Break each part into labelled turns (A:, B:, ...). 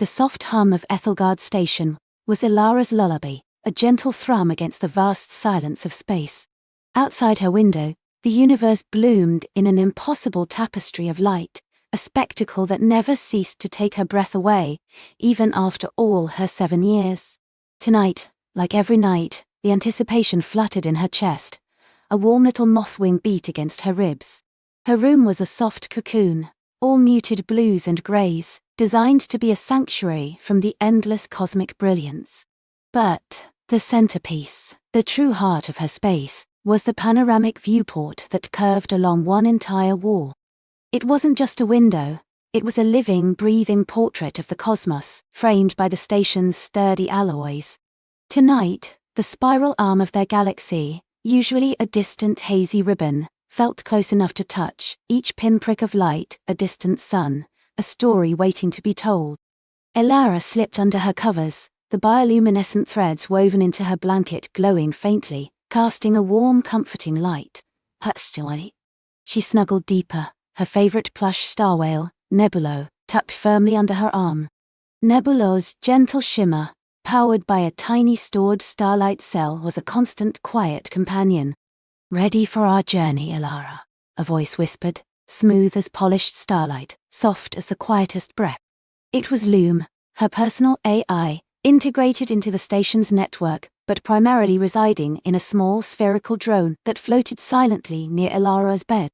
A: The soft hum of Ethelgard Station was Ilara's lullaby, a gentle thrum against the vast silence of space. Outside her window, the universe bloomed in an impossible tapestry of light, a spectacle that never ceased to take her breath away, even after all her 7 years. Tonight, like every night, the anticipation fluttered in her chest. A warm little moth-wing beat against her ribs. Her room was a soft cocoon, all muted blues and greys, designed to be a sanctuary from the endless cosmic brilliance. But the centerpiece, the true heart of her space, was the panoramic viewport that curved along one entire wall. It wasn't just a window, it was a living, breathing portrait of the cosmos, framed by the station's sturdy alloys. Tonight, the spiral arm of their galaxy, usually a distant hazy ribbon, felt close enough to touch, each pinprick of light, a distant sun, a story waiting to be told. Ilara slipped under her covers, the bioluminescent threads woven into her blanket glowing faintly, casting a warm, comforting light. Huxley. She snuggled deeper, her favorite plush star whale, Nebulo, tucked firmly under her arm. Nebulo's gentle shimmer, powered by a tiny stored Starlight cell, was a constant, quiet companion. "Ready for our journey, Ilara," a voice whispered, smooth as polished starlight, soft as the quietest breath. It was Loom, her personal AI, integrated into the station's network, but primarily residing in a small spherical drone that floated silently near Ilara's bed.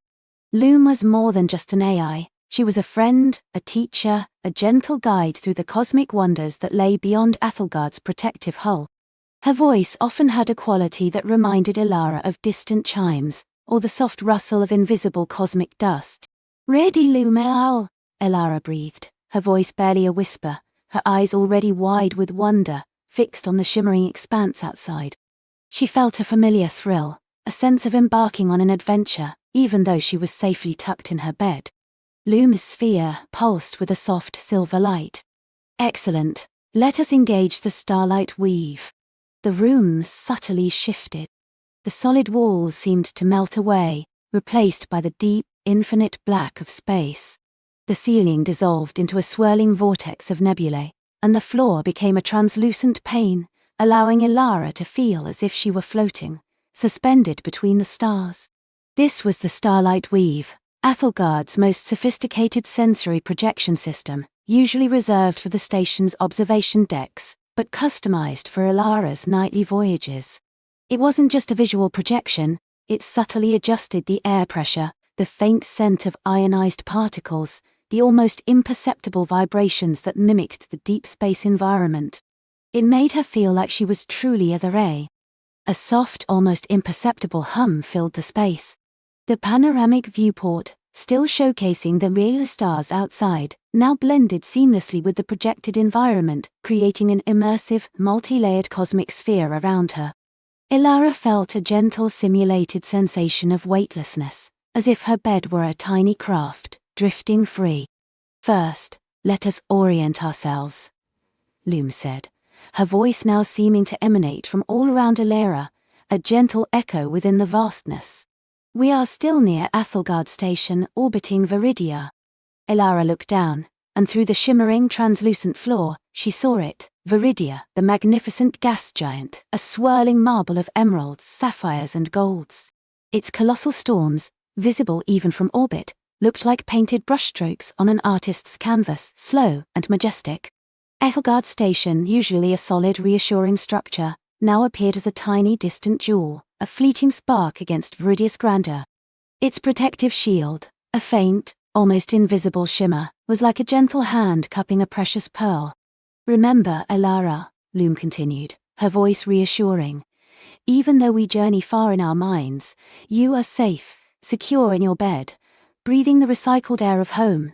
A: Loom was more than just an AI. She was a friend, a teacher, a gentle guide through the cosmic wonders that lay beyond Ethelgard's protective hull. Her voice often had a quality that reminded Ilara of distant chimes, or the soft rustle of invisible cosmic dust. "Ready, Lumel," Ilara breathed, her voice barely a whisper, her eyes already wide with wonder, fixed on the shimmering expanse outside. She felt a familiar thrill, a sense of embarking on an adventure, even though she was safely tucked in her bed. Loom's sphere pulsed with a soft silver light. "Excellent. Let us engage the starlight weave." The room subtly shifted. The solid walls seemed to melt away, replaced by the deep, infinite black of space. The ceiling dissolved into a swirling vortex of nebulae, and the floor became a translucent pane, allowing Ilara to feel as if she were floating, suspended between the stars. This was the Starlight Weave, Ethelgard's most sophisticated sensory projection system, usually reserved for the station's observation decks, but customized for Ilara's nightly voyages. It wasn't just a visual projection, it subtly adjusted the air pressure, the faint scent of ionized particles, the almost imperceptible vibrations that mimicked the deep space environment. It made her feel like she was truly a ray. A soft, almost imperceptible hum filled the space. The panoramic viewport, still showcasing the real stars outside, now blended seamlessly with the projected environment, creating an immersive, multi-layered cosmic sphere around her. Ilara felt a gentle simulated sensation of weightlessness, as if her bed were a tiny craft, drifting free. "First, let us orient ourselves," Loom said, her voice now seeming to emanate from all around Ilara, a gentle echo within the vastness. "We are still near Ethelgard Station, orbiting Viridia." Ilara looked down, and through the shimmering, translucent floor, she saw it, Viridia, the magnificent gas giant, a swirling marble of emeralds, sapphires and golds. Its colossal storms, visible even from orbit, looked like painted brushstrokes on an artist's canvas, slow and majestic. Ethelgard Station, usually a solid, reassuring structure, now appeared as a tiny, distant jewel, a fleeting spark against Viridia's grandeur. Its protective shield, a faint, almost invisible shimmer, was like a gentle hand cupping a precious pearl. "Remember, Ilara," Loom continued, her voice reassuring. "Even though we journey far in our minds, you are safe, secure in your bed, breathing the recycled air of home.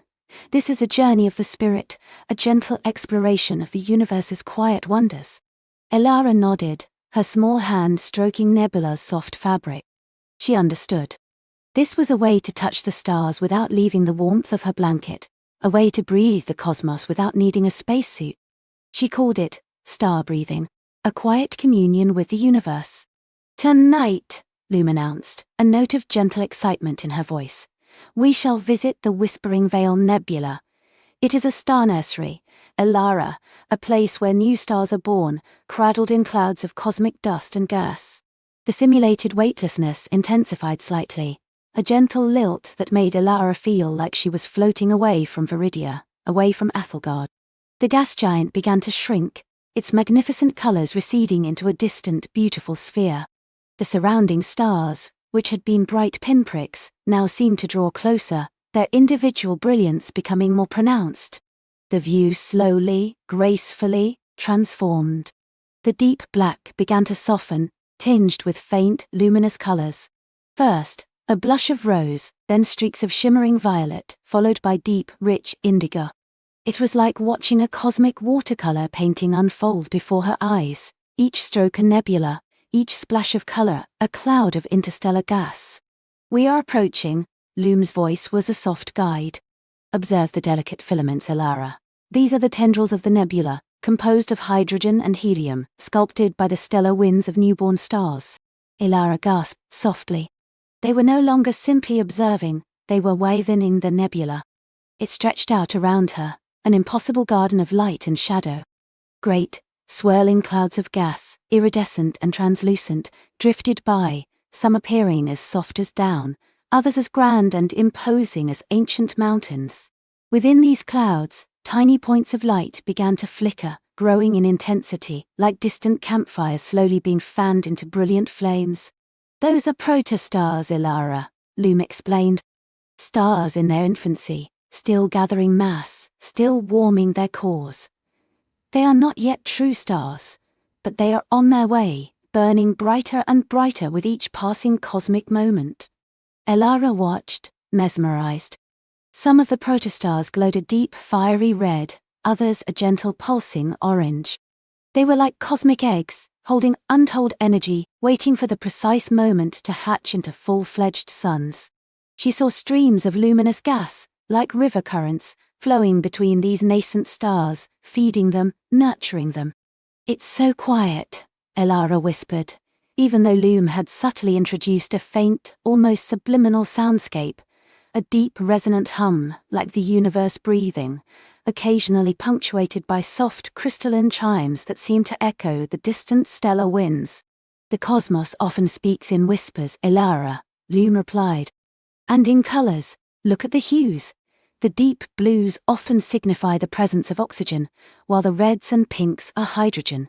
A: This is a journey of the spirit, a gentle exploration of the universe's quiet wonders." Ilara nodded, her small hand stroking Nebula's soft fabric. She understood. This was a way to touch the stars without leaving the warmth of her blanket, a way to breathe the cosmos without needing a spacesuit. She called it star breathing, a quiet communion with the universe. "Tonight," Loom announced, a note of gentle excitement in her voice, "we shall visit the Whispering Veil Nebula. It is a star nursery, Elara, a place where new stars are born, cradled in clouds of cosmic dust and gas. The simulated weightlessness intensified slightly, a gentle lilt that made Elara feel like she was floating away from Viridia, away from Athelgard. The gas giant began to shrink, its magnificent colors receding into a distant, beautiful sphere. The surrounding stars, which had been bright pinpricks, now seemed to draw closer, their individual brilliance becoming more pronounced. The view slowly, gracefully, transformed. The deep black began to soften, tinged with faint, luminous colors. First, a blush of rose, then streaks of shimmering violet, followed by deep, rich indigo. It was like watching a cosmic watercolor painting unfold before her eyes, each stroke a nebula, each splash of color a cloud of interstellar gas. "We are approaching," Loom's voice was a soft guide. "Observe the delicate filaments, Elara. These are the tendrils of the nebula, composed of hydrogen and helium, sculpted by the stellar winds of newborn stars." Elara gasped softly. They were no longer simply observing, they were widening the nebula. It stretched out around her, an impossible garden of light and shadow. Great, swirling clouds of gas, iridescent and translucent, drifted by, some appearing as soft as down, others as grand and imposing as ancient mountains. Within these clouds, tiny points of light began to flicker, growing in intensity, like distant campfires slowly being fanned into brilliant flames. "Those are protostars, Elara," Loom explained. "Stars in their infancy, still gathering mass, still warming their cores. They are not yet true stars, but they are on their way, burning brighter and brighter with each passing cosmic moment." Elara watched, mesmerized. Some of the protostars glowed a deep, fiery red, others a gentle, pulsing orange. They were like cosmic eggs, holding untold energy, waiting for the precise moment to hatch into full-fledged suns. She saw streams of luminous gas, like river currents, flowing between these nascent stars, feeding them, nurturing them. "It's so quiet," Elara whispered, even though Loom had subtly introduced a faint, almost subliminal soundscape, a deep resonant hum, like the universe breathing, occasionally punctuated by soft crystalline chimes that seemed to echo the distant stellar winds. "The cosmos often speaks in whispers, Elara," Loom replied. "And in colors, look at the hues. The deep blues often signify the presence of oxygen, while the reds and pinks are hydrogen.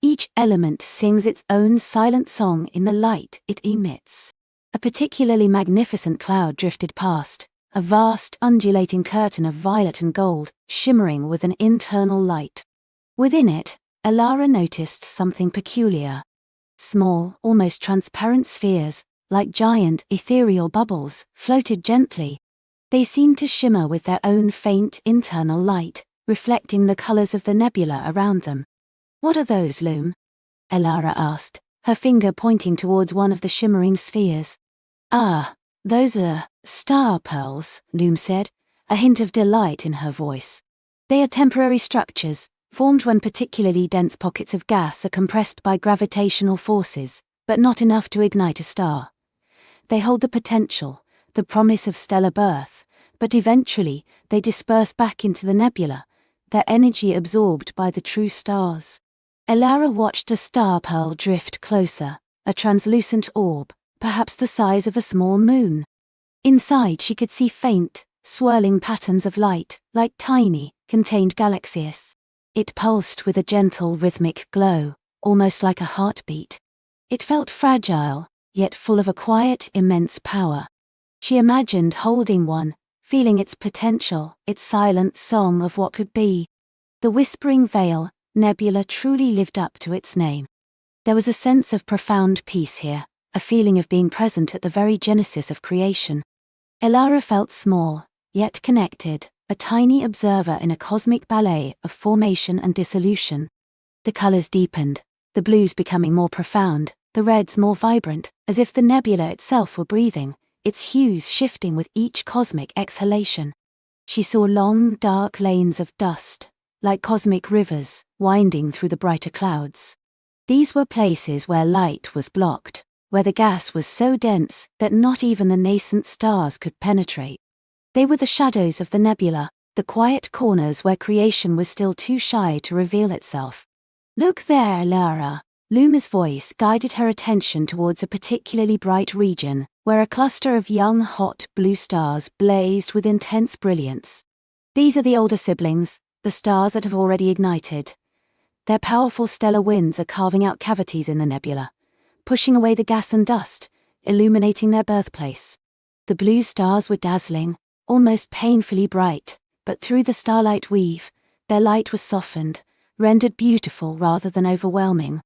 A: Each element sings its own silent song in the light it emits." A particularly magnificent cloud drifted past, a vast undulating curtain of violet and gold, shimmering with an internal light. Within it, Elara noticed something peculiar. Small, almost transparent spheres, like giant ethereal bubbles, floated gently. They seemed to shimmer with their own faint internal light, reflecting the colors of the nebula around them. "What are those, Loom?" Elara asked, her finger pointing towards one of the shimmering spheres. "Ah, those are star pearls," Loom said, a hint of delight in her voice. "They are temporary structures, formed when particularly dense pockets of gas are compressed by gravitational forces, but not enough to ignite a star. They hold the potential, the promise of stellar birth, but eventually they disperse back into the nebula, their energy absorbed by the true stars." Elara watched a star pearl drift closer, a translucent orb, perhaps the size of a small moon. Inside she could see faint, swirling patterns of light, like tiny, contained galaxies. It pulsed with a gentle rhythmic glow, almost like a heartbeat. It felt fragile, yet full of a quiet, immense power. She imagined holding one, feeling its potential, its silent song of what could be. The whispering veil, nebula truly lived up to its name. There was a sense of profound peace here, a feeling of being present at the very genesis of creation. Elara felt small, yet connected, a tiny observer in a cosmic ballet of formation and dissolution. The colors deepened, the blues becoming more profound, the reds more vibrant, as if the nebula itself were breathing, its hues shifting with each cosmic exhalation. She saw long, dark lanes of dust, like cosmic rivers, winding through the brighter clouds. These were places where light was blocked, where the gas was so dense that not even the nascent stars could penetrate. They were the shadows of the nebula, the quiet corners where creation was still too shy to reveal itself. "Look there, Lara." Luma's voice guided her attention towards a particularly bright region, where a cluster of young hot blue stars blazed with intense brilliance. "These are the older siblings, the stars that have already ignited. Their powerful stellar winds are carving out cavities in the nebula, pushing away the gas and dust, illuminating their birthplace." The blue stars were dazzling, almost painfully bright, but through the starlight weave, their light was softened, rendered beautiful rather than overwhelming.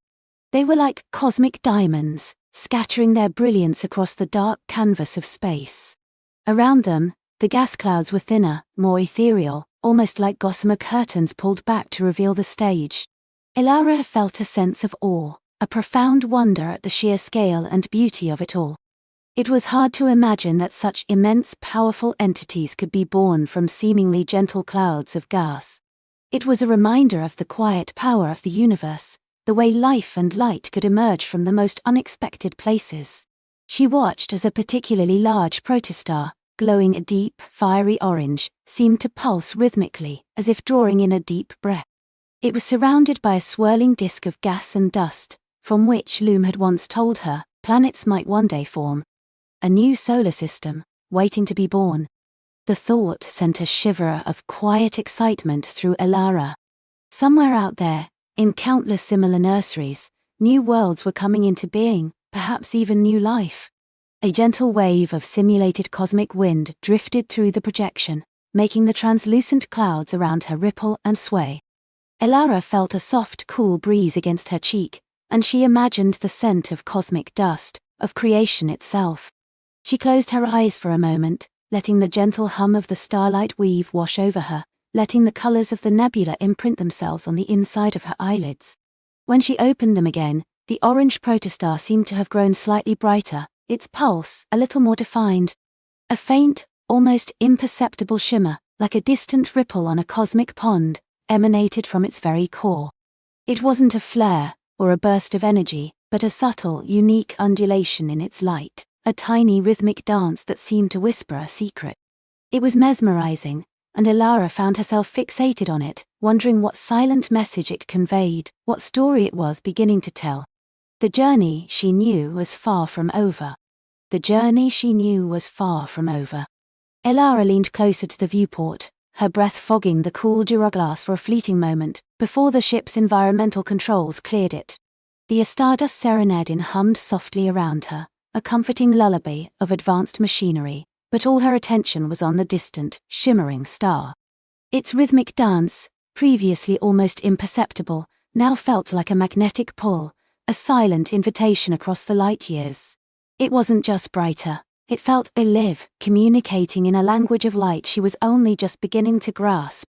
A: They were like cosmic diamonds, scattering their brilliance across the dark canvas of space. Around them, the gas clouds were thinner, more ethereal, almost like gossamer curtains pulled back to reveal the stage. Elara felt a sense of awe, a profound wonder at the sheer scale and beauty of it all. It was hard to imagine that such immense, powerful entities could be born from seemingly gentle clouds of gas. It was a reminder of the quiet power of the universe, the way life and light could emerge from the most unexpected places. She watched as a particularly large protostar, glowing a deep, fiery orange, seemed to pulse rhythmically, as if drawing in a deep breath. It was surrounded by a swirling disk of gas and dust, from which Loom had once told her planets might one day form. A new solar system, waiting to be born. The thought sent a shiver of quiet excitement through Elara. Somewhere out there, in countless similar nurseries, new worlds were coming into being, perhaps even new life. A gentle wave of simulated cosmic wind drifted through the projection, making the translucent clouds around her ripple and sway. Elara felt a soft, cool breeze against her cheek, and she imagined the scent of cosmic dust, of creation itself. She closed her eyes for a moment, letting the gentle hum of the starlight weave wash over her, letting the colors of the nebula imprint themselves on the inside of her eyelids. When she opened them again, the orange protostar seemed to have grown slightly brighter, its pulse a little more defined. A faint, almost imperceptible shimmer, like a distant ripple on a cosmic pond, emanated from its very core. It wasn't a flare, or a burst of energy, but a subtle, unique undulation in its light, a tiny rhythmic dance that seemed to whisper a secret. It was mesmerizing, and Elara found herself fixated on it, wondering what silent message it conveyed, what story it was beginning to tell. The journey, she knew, was far from over. The journey, she knew, was far from over. Elara leaned closer to the viewport, her breath fogging the cool duraglass for a fleeting moment, before the ship's environmental controls cleared it. The Stardust Serenadine hummed softly around her, a comforting lullaby of advanced machinery, but all her attention was on the distant, shimmering star. Its rhythmic dance, previously almost imperceptible, now felt like a magnetic pull, a silent invitation across the light years. It wasn't just brighter, it felt alive, communicating in a language of light she was only just beginning to grasp.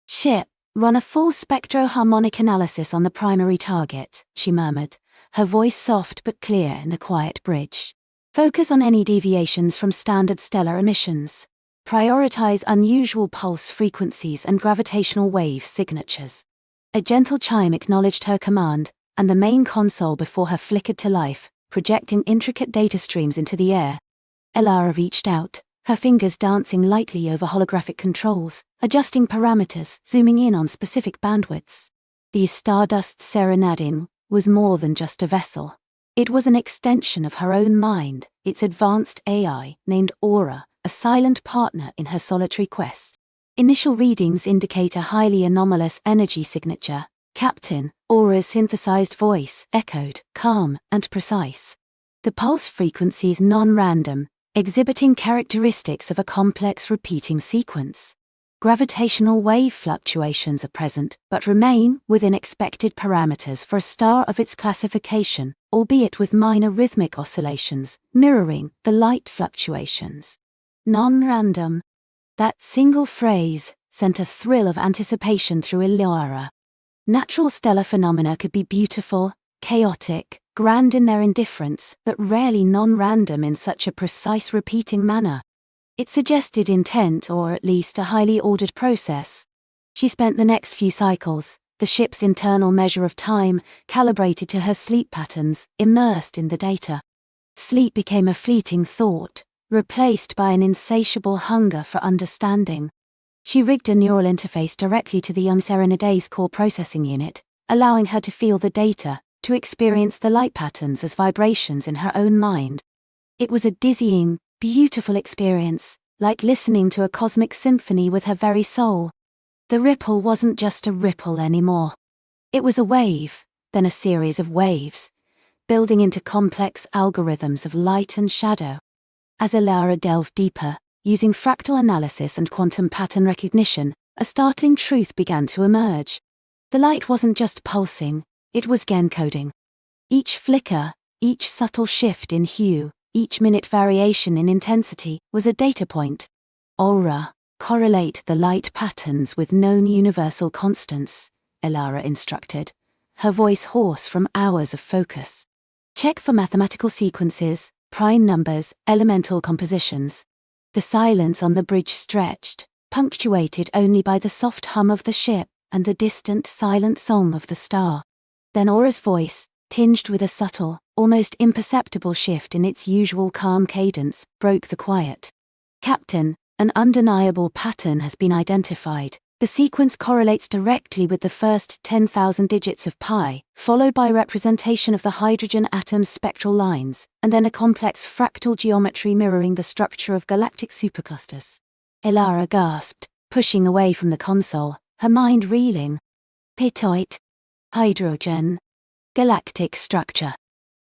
A: "Ship, run a full spectro-harmonic analysis on the primary target," she murmured, her voice soft but clear in the quiet bridge. "Focus on any deviations from standard stellar emissions. Prioritize unusual pulse frequencies and gravitational wave signatures." A gentle chime acknowledged her command, and the main console before her flickered to life, projecting intricate data streams into the air. Elara reached out, her fingers dancing lightly over holographic controls, adjusting parameters, zooming in on specific bandwidths. The Stardust Serenadine was more than just a vessel. It was an extension of her own mind, its advanced AI, named Aura, a silent partner in her solitary quest. Initial readings indicate a highly anomalous energy signature. "Captain," Aura's synthesized voice echoed, calm and precise. The pulse frequency is non-random, exhibiting characteristics of a complex repeating sequence. Gravitational wave fluctuations are present, but remain within expected parameters for a star of its classification, albeit with minor rhythmic oscillations, mirroring the light fluctuations. Non-random. That single phrase sent a thrill of anticipation through Elara. Natural stellar phenomena could be beautiful, chaotic, grand in their indifference, but rarely non-random in such a precise repeating manner. It suggested intent, or at least a highly ordered process. She spent the next few cycles, the ship's internal measure of time, calibrated to her sleep patterns, immersed in the data. Sleep became a fleeting thought, replaced by an insatiable hunger for understanding. She rigged a neural interface directly to the Serenades core processing unit, allowing her to feel the data, to experience the light patterns as vibrations in her own mind. It was a dizzying, beautiful experience, like listening to a cosmic symphony with her very soul. The ripple wasn't just a ripple anymore. It was a wave, then a series of waves, building into complex algorithms of light and shadow. As Ilara delved deeper, using fractal analysis and quantum pattern recognition, a startling truth began to emerge. The light wasn't just pulsing, it was gen-coding. Each flicker, each subtle shift in hue, each minute variation in intensity was a data point. Aura, correlate the light patterns with known universal constants, Ilara instructed, her voice hoarse from hours of focus. Check for mathematical sequences, prime numbers, elemental compositions. The silence on the bridge stretched, punctuated only by the soft hum of the ship and the distant silent song of the star. Then Aura's voice, tinged with a subtle, almost imperceptible shift in its usual calm cadence, broke the quiet. Captain, an undeniable pattern has been identified. The sequence correlates directly with the first 10,000 digits of pi, followed by representation of the hydrogen atom's spectral lines, and then a complex fractal geometry mirroring the structure of galactic superclusters. Ilara gasped, pushing away from the console, her mind reeling. Pitoid. Hydrogen. Galactic structure.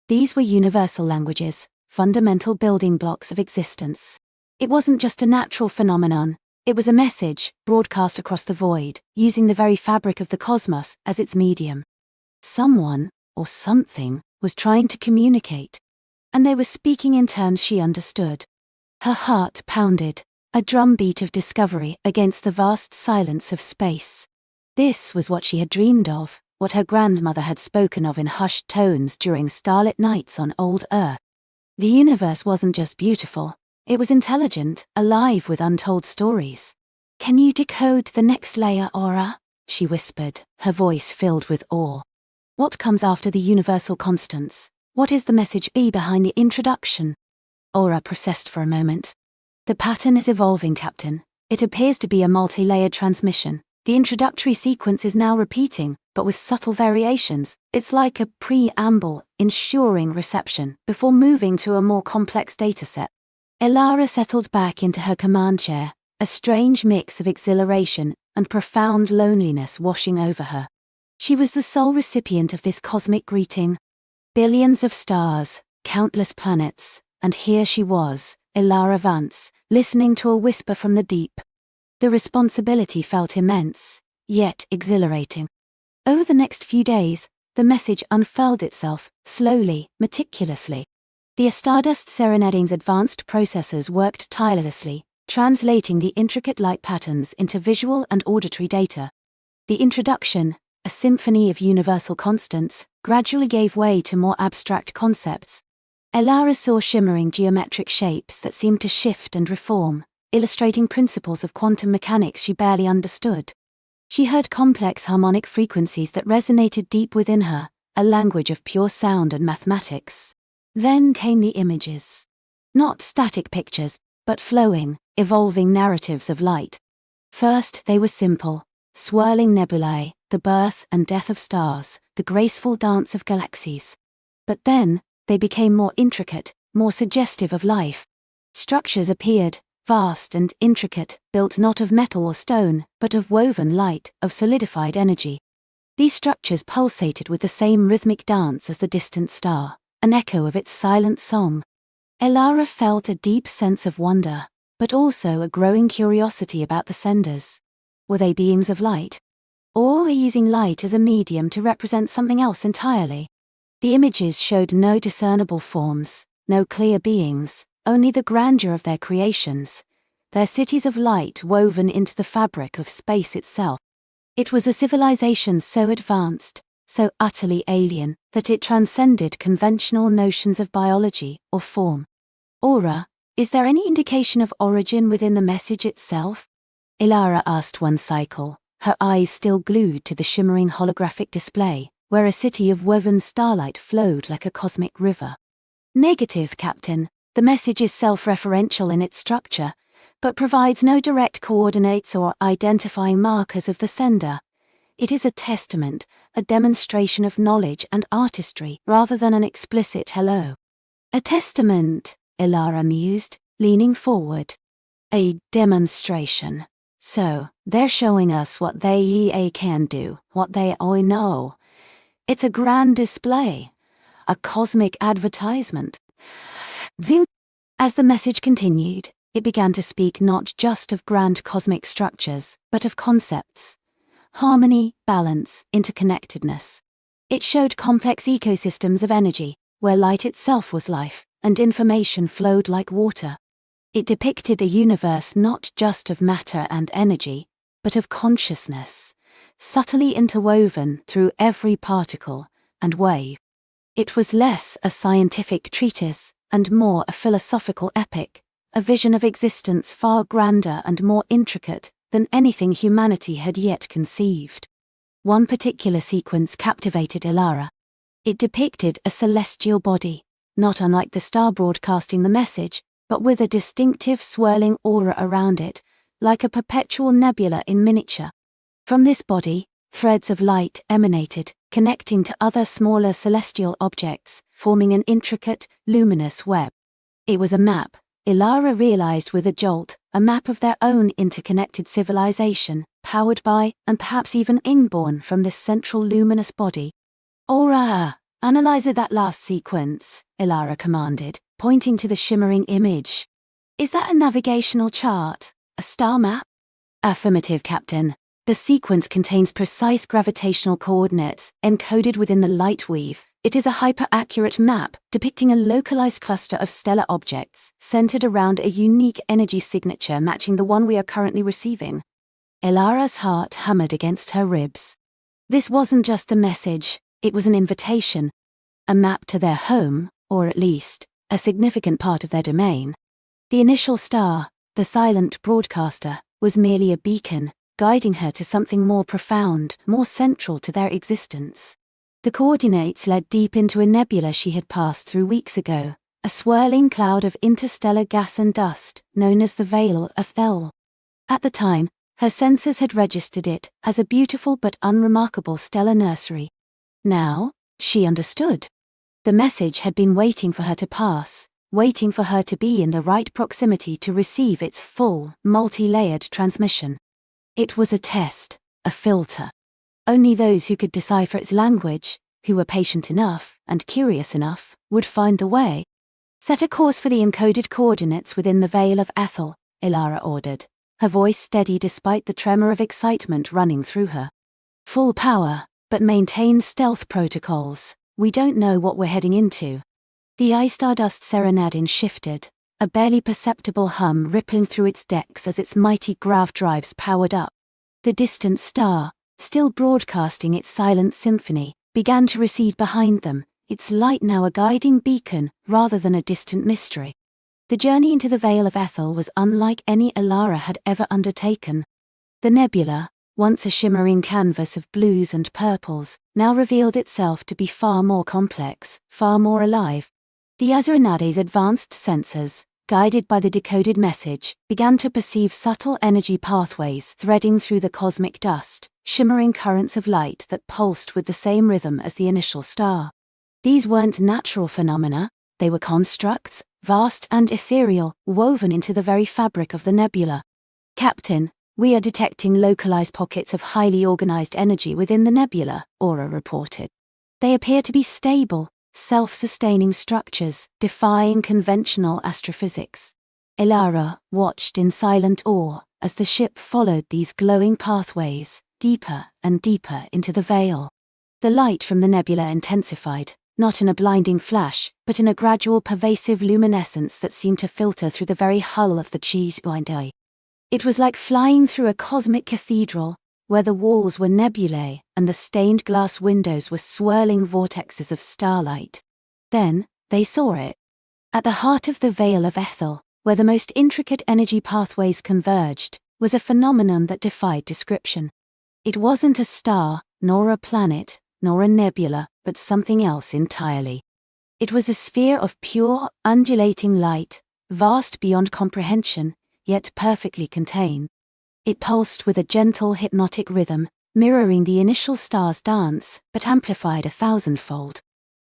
A: These were universal languages, fundamental building blocks of existence. It wasn't just a natural phenomenon. It was a message, broadcast across the void, using the very fabric of the cosmos as its medium. Someone, or something, was trying to communicate. And they were speaking in terms she understood. Her heart pounded, a drumbeat of discovery against the vast silence of space. This was what she had dreamed of, what her grandmother had spoken of in hushed tones during starlit nights on old Earth. The universe wasn't just beautiful. It was intelligent, alive with untold stories. "Can you decode the next layer, Aura?" she whispered, her voice filled with awe. "What comes after the universal constants? What is the message behind the introduction?" Aura processed for a moment. "The pattern is evolving, Captain. It appears to be a multi-layered transmission. The introductory sequence is now repeating, but with subtle variations. It's like a preamble, ensuring reception, before moving to a more complex dataset." Ilara settled back into her command chair, a strange mix of exhilaration and profound loneliness washing over her. She was the sole recipient of this cosmic greeting. Billions of stars, countless planets, and here she was, Ilara Vance, listening to a whisper from the deep. The responsibility felt immense, yet exhilarating. Over the next few days, the message unfurled itself, slowly, meticulously. The Stardust Serenading's advanced processors worked tirelessly, translating the intricate light patterns into visual and auditory data. The introduction, a symphony of universal constants, gradually gave way to more abstract concepts. Ilara saw shimmering geometric shapes that seemed to shift and reform, illustrating principles of quantum mechanics she barely understood. She heard complex harmonic frequencies that resonated deep within her, a language of pure sound and mathematics. Then came the images. Not static pictures, but flowing, evolving narratives of light. First they were simple, swirling nebulae, the birth and death of stars, the graceful dance of galaxies. But then, they became more intricate, more suggestive of life. Structures appeared, vast and intricate, built not of metal or stone, but of woven light, of solidified energy. These structures pulsated with the same rhythmic dance as the distant star, an echo of its silent song. Ilara felt a deep sense of wonder, but also a growing curiosity about the senders. Were they beings of light? Or using light as a medium to represent something else entirely? The images showed no discernible forms, no clear beings, only the grandeur of their creations, their cities of light woven into the fabric of space itself. It was a civilization so advanced, so utterly alien, that it transcended conventional notions of biology or form. Aura, is there any indication of origin within the message itself? Ilara asked one cycle, her eyes still glued to the shimmering holographic display, where a city of woven starlight flowed like a cosmic river. Negative, Captain. The message is self-referential in its structure, but provides no direct coordinates or identifying markers of the sender. It is a testament, a demonstration of knowledge and artistry, rather than an explicit hello. A testament, Ilara mused, leaning forward. A demonstration. So, they're showing us what they can do, what they know. It's a grand display. A cosmic advertisement. As the message continued, it began to speak not just of grand cosmic structures, but of concepts. Harmony, balance, interconnectedness. It showed complex ecosystems of energy, where light itself was life, and information flowed like water. It depicted a universe not just of matter and energy, but of consciousness, subtly interwoven through every particle and wave. It was less a scientific treatise and more a philosophical epic, a vision of existence far grander and more intricate than anything humanity had yet conceived. One particular sequence captivated Ilara. It depicted a celestial body, not unlike the star broadcasting the message, but with a distinctive swirling aura around it, like a perpetual nebula in miniature. From this body, threads of light emanated, connecting to other smaller celestial objects, forming an intricate, luminous web. It was a map, Ilara realized with a jolt, a map of their own interconnected civilization, powered by, and perhaps even inborn from this central luminous body. Aura, analyze that last sequence, Ilara commanded, pointing to the shimmering image. Is that a navigational chart? A star map? Affirmative, Captain. The sequence contains precise gravitational coordinates encoded within the light weave. It is a hyper-accurate map depicting a localized cluster of stellar objects centered around a unique energy signature matching the one we are currently receiving. Ilara's heart hammered against her ribs. This wasn't just a message, it was an invitation. A map to their home, or at least, a significant part of their domain. The initial star, the silent broadcaster, was merely a beacon, guiding her to something more profound, more central to their existence. The coordinates led deep into a nebula she had passed through weeks ago, a swirling cloud of interstellar gas and dust, known as the Veil of Thel. At the time, her senses had registered it as a beautiful but unremarkable stellar nursery. Now, she understood. The message had been waiting for her to pass, waiting for her to be in the right proximity to receive its full, multi-layered transmission. It was a test, a filter. Only those who could decipher its language, who were patient enough and curious enough, would find the way. Set a course for the encoded coordinates within the Veil of Ethel, Ilara ordered, her voice steady despite the tremor of excitement running through her. Full power, but maintain stealth protocols. We don't know what we're heading into. The I-Stardust Serenadin shifted, a barely perceptible hum rippling through its decks as its mighty grav drives powered up. The distant star, still broadcasting its silent symphony, began to recede behind them, its light now a guiding beacon rather than a distant mystery. The journey into the Veil of Ethel was unlike any Ilara had ever undertaken. The nebula, once a shimmering canvas of blues and purples, now revealed itself to be far more complex, far more alive. The Azurinade's advanced sensors, guided by the decoded message, began to perceive subtle energy pathways threading through the cosmic dust, shimmering currents of light that pulsed with the same rhythm as the initial star. These weren't natural phenomena, they were constructs, vast and ethereal, woven into the very fabric of the nebula. Captain, we are detecting localized pockets of highly organized energy within the nebula, Aura reported. They appear to be stable, self-sustaining structures, defying conventional astrophysics. Ilara watched in silent awe as the ship followed these glowing pathways, deeper and deeper into the veil. The light from the nebula intensified, not in a blinding flash, but in a gradual pervasive luminescence that seemed to filter through the very hull of the Chi. It was like flying through a cosmic cathedral, where the walls were nebulae and the stained glass windows were swirling vortexes of starlight. Then, they saw it. At the heart of the Veil of Ethel, where the most intricate energy pathways converged, was a phenomenon that defied description. It wasn't a star, nor a planet, nor a nebula, but something else entirely. It was a sphere of pure, undulating light, vast beyond comprehension, yet perfectly contained. It pulsed with a gentle hypnotic rhythm, mirroring the initial star's dance, but amplified 1,000-fold.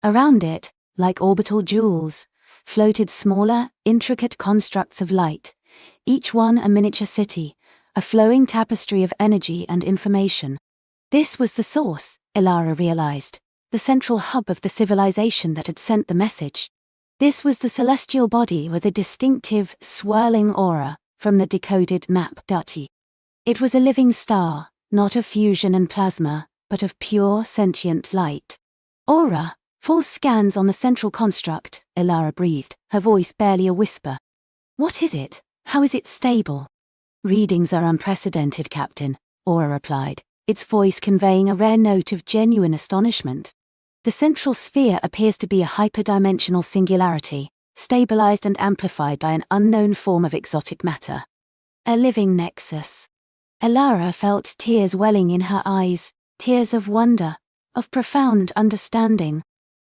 A: Around it, like orbital jewels, floated smaller, intricate constructs of light, each one a miniature city, a flowing tapestry of energy and information. This was the source, Ilara realized, the central hub of the civilization that had sent the message. This was the celestial body with a distinctive, swirling aura, from the decoded map. It was a living star, not of fusion and plasma, but of pure, sentient light. Aura, full scans on the central construct, Ilara breathed, her voice barely a whisper. What is it? How is it stable? Readings are unprecedented, Captain, Aura replied, its voice conveying a rare note of genuine astonishment. The central sphere appears to be a hyperdimensional singularity, stabilized and amplified by an unknown form of exotic matter. A living nexus. Ilara felt tears welling in her eyes, tears of wonder, of profound understanding.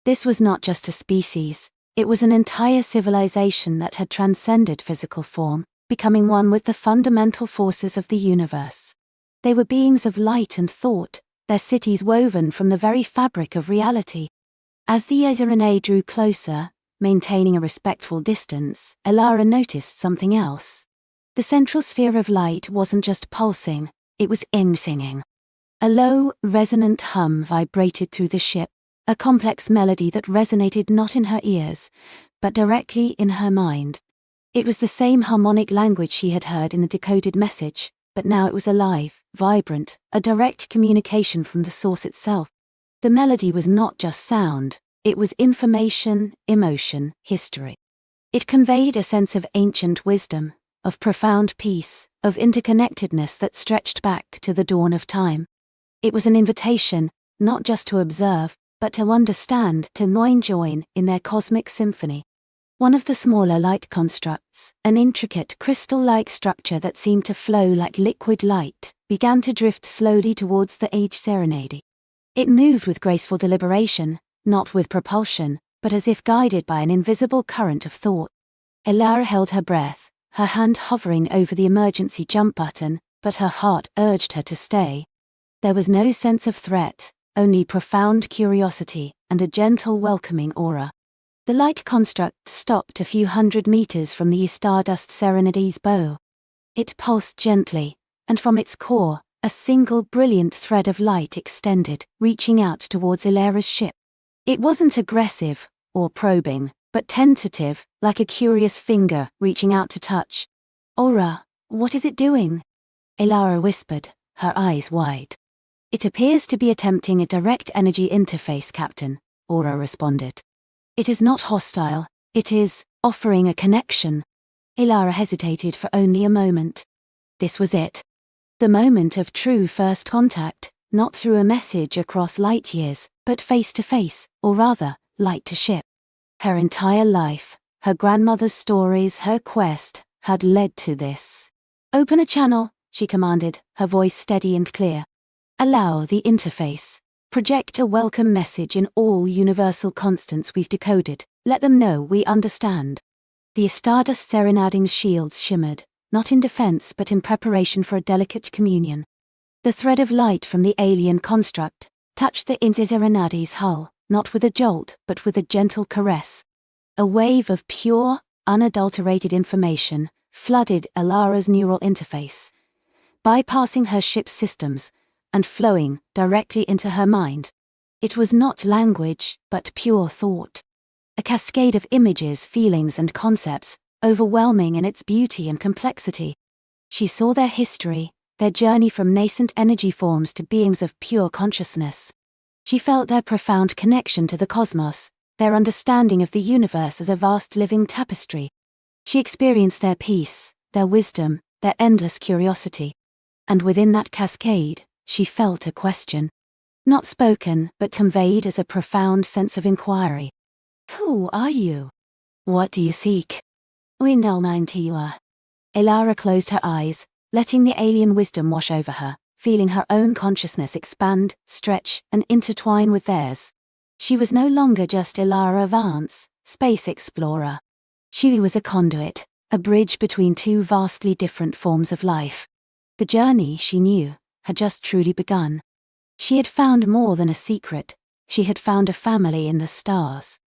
A: This was not just a species, it was an entire civilization that had transcended physical form, becoming one with the fundamental forces of the universe. They were beings of light and thought, their cities woven from the very fabric of reality. As the Ezerinae drew closer, maintaining a respectful distance, Ilara noticed something else. The central sphere of light wasn't just pulsing, it was singing. A low, resonant hum vibrated through the ship, a complex melody that resonated not in her ears, but directly in her mind. It was the same harmonic language she had heard in the decoded message, but now it was alive, vibrant, a direct communication from the source itself. The melody was not just sound, it was information, emotion, history. It conveyed a sense of ancient wisdom, of profound peace, of interconnectedness that stretched back to the dawn of time. It was an invitation, not just to observe, but to understand, to join in their cosmic symphony. One of the smaller light constructs, an intricate crystal-like structure that seemed to flow like liquid light, began to drift slowly towards the Ezerinae. It moved with graceful deliberation, not with propulsion, but as if guided by an invisible current of thought. Ilara held her breath, her hand hovering over the emergency jump button, but her heart urged her to stay. There was no sense of threat, only profound curiosity and a gentle welcoming aura. The light construct stopped a few hundred meters from the Stardust Serenity's bow. It pulsed gently, and from its core, a single brilliant thread of light extended, reaching out towards Ilara's ship. It wasn't aggressive, or probing, but tentative, like a curious finger reaching out to touch. Aura, what is it doing? Ilara whispered, her eyes wide. It appears to be attempting a direct energy interface, Captain, Aura responded. It is not hostile, it is offering a connection. Ilara hesitated for only a moment. This was it. The moment of true first contact, not through a message across light years, but face to face, or rather, light to ship. Her entire life, her grandmother's stories, her quest, had led to this. Open a channel, she commanded, her voice steady and clear. Allow the interface. Project a welcome message in all universal constants we've decoded. Let them know we understand. The Stardust Serenading's shields shimmered, not in defense but in preparation for a delicate communion. The thread of light from the alien construct touched the Ezerinae's hull, not with a jolt but with a gentle caress. A wave of pure, unadulterated information flooded Ilara's neural interface, bypassing her ship's systems, and flowing directly into her mind. It was not language, but pure thought. A cascade of images, feelings and concepts, overwhelming in its beauty and complexity. She saw their history, their journey from nascent energy forms to beings of pure consciousness. She felt their profound connection to the cosmos, their understanding of the universe as a vast living tapestry. She experienced their peace, their wisdom, their endless curiosity. And within that cascade, she felt a question. Not spoken, but conveyed as a profound sense of inquiry. Who are you? What do you seek? We know mine to you are. Ilara closed her eyes, letting the alien wisdom wash over her, feeling her own consciousness expand, stretch, and intertwine with theirs. She was no longer just Ilara Vance, space explorer. She was a conduit, a bridge between two vastly different forms of life. The journey, she knew, had just truly begun. She had found more than a secret, she had found a family in the stars.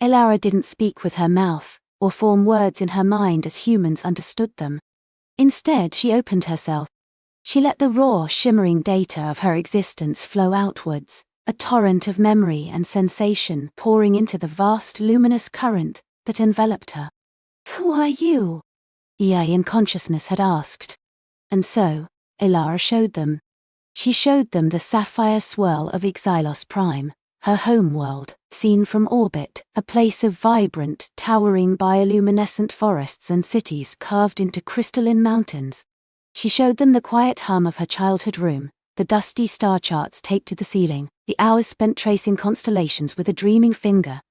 A: Elara didn't speak with her mouth, or form words in her mind as humans understood them. Instead, she opened herself. She let the raw, shimmering data of her existence flow outwards, a torrent of memory and sensation pouring into the vast luminous current that enveloped her. "Who are you?" EA in consciousness had asked. And so, Elara showed them. She showed them the sapphire swirl of Xylos Prime, her homeworld, seen from orbit, a place of vibrant, towering bioluminescent forests and cities carved into crystalline mountains. She showed them the quiet hum of her childhood room, the dusty star charts taped to the ceiling, the hours spent tracing constellations with a dreaming finger.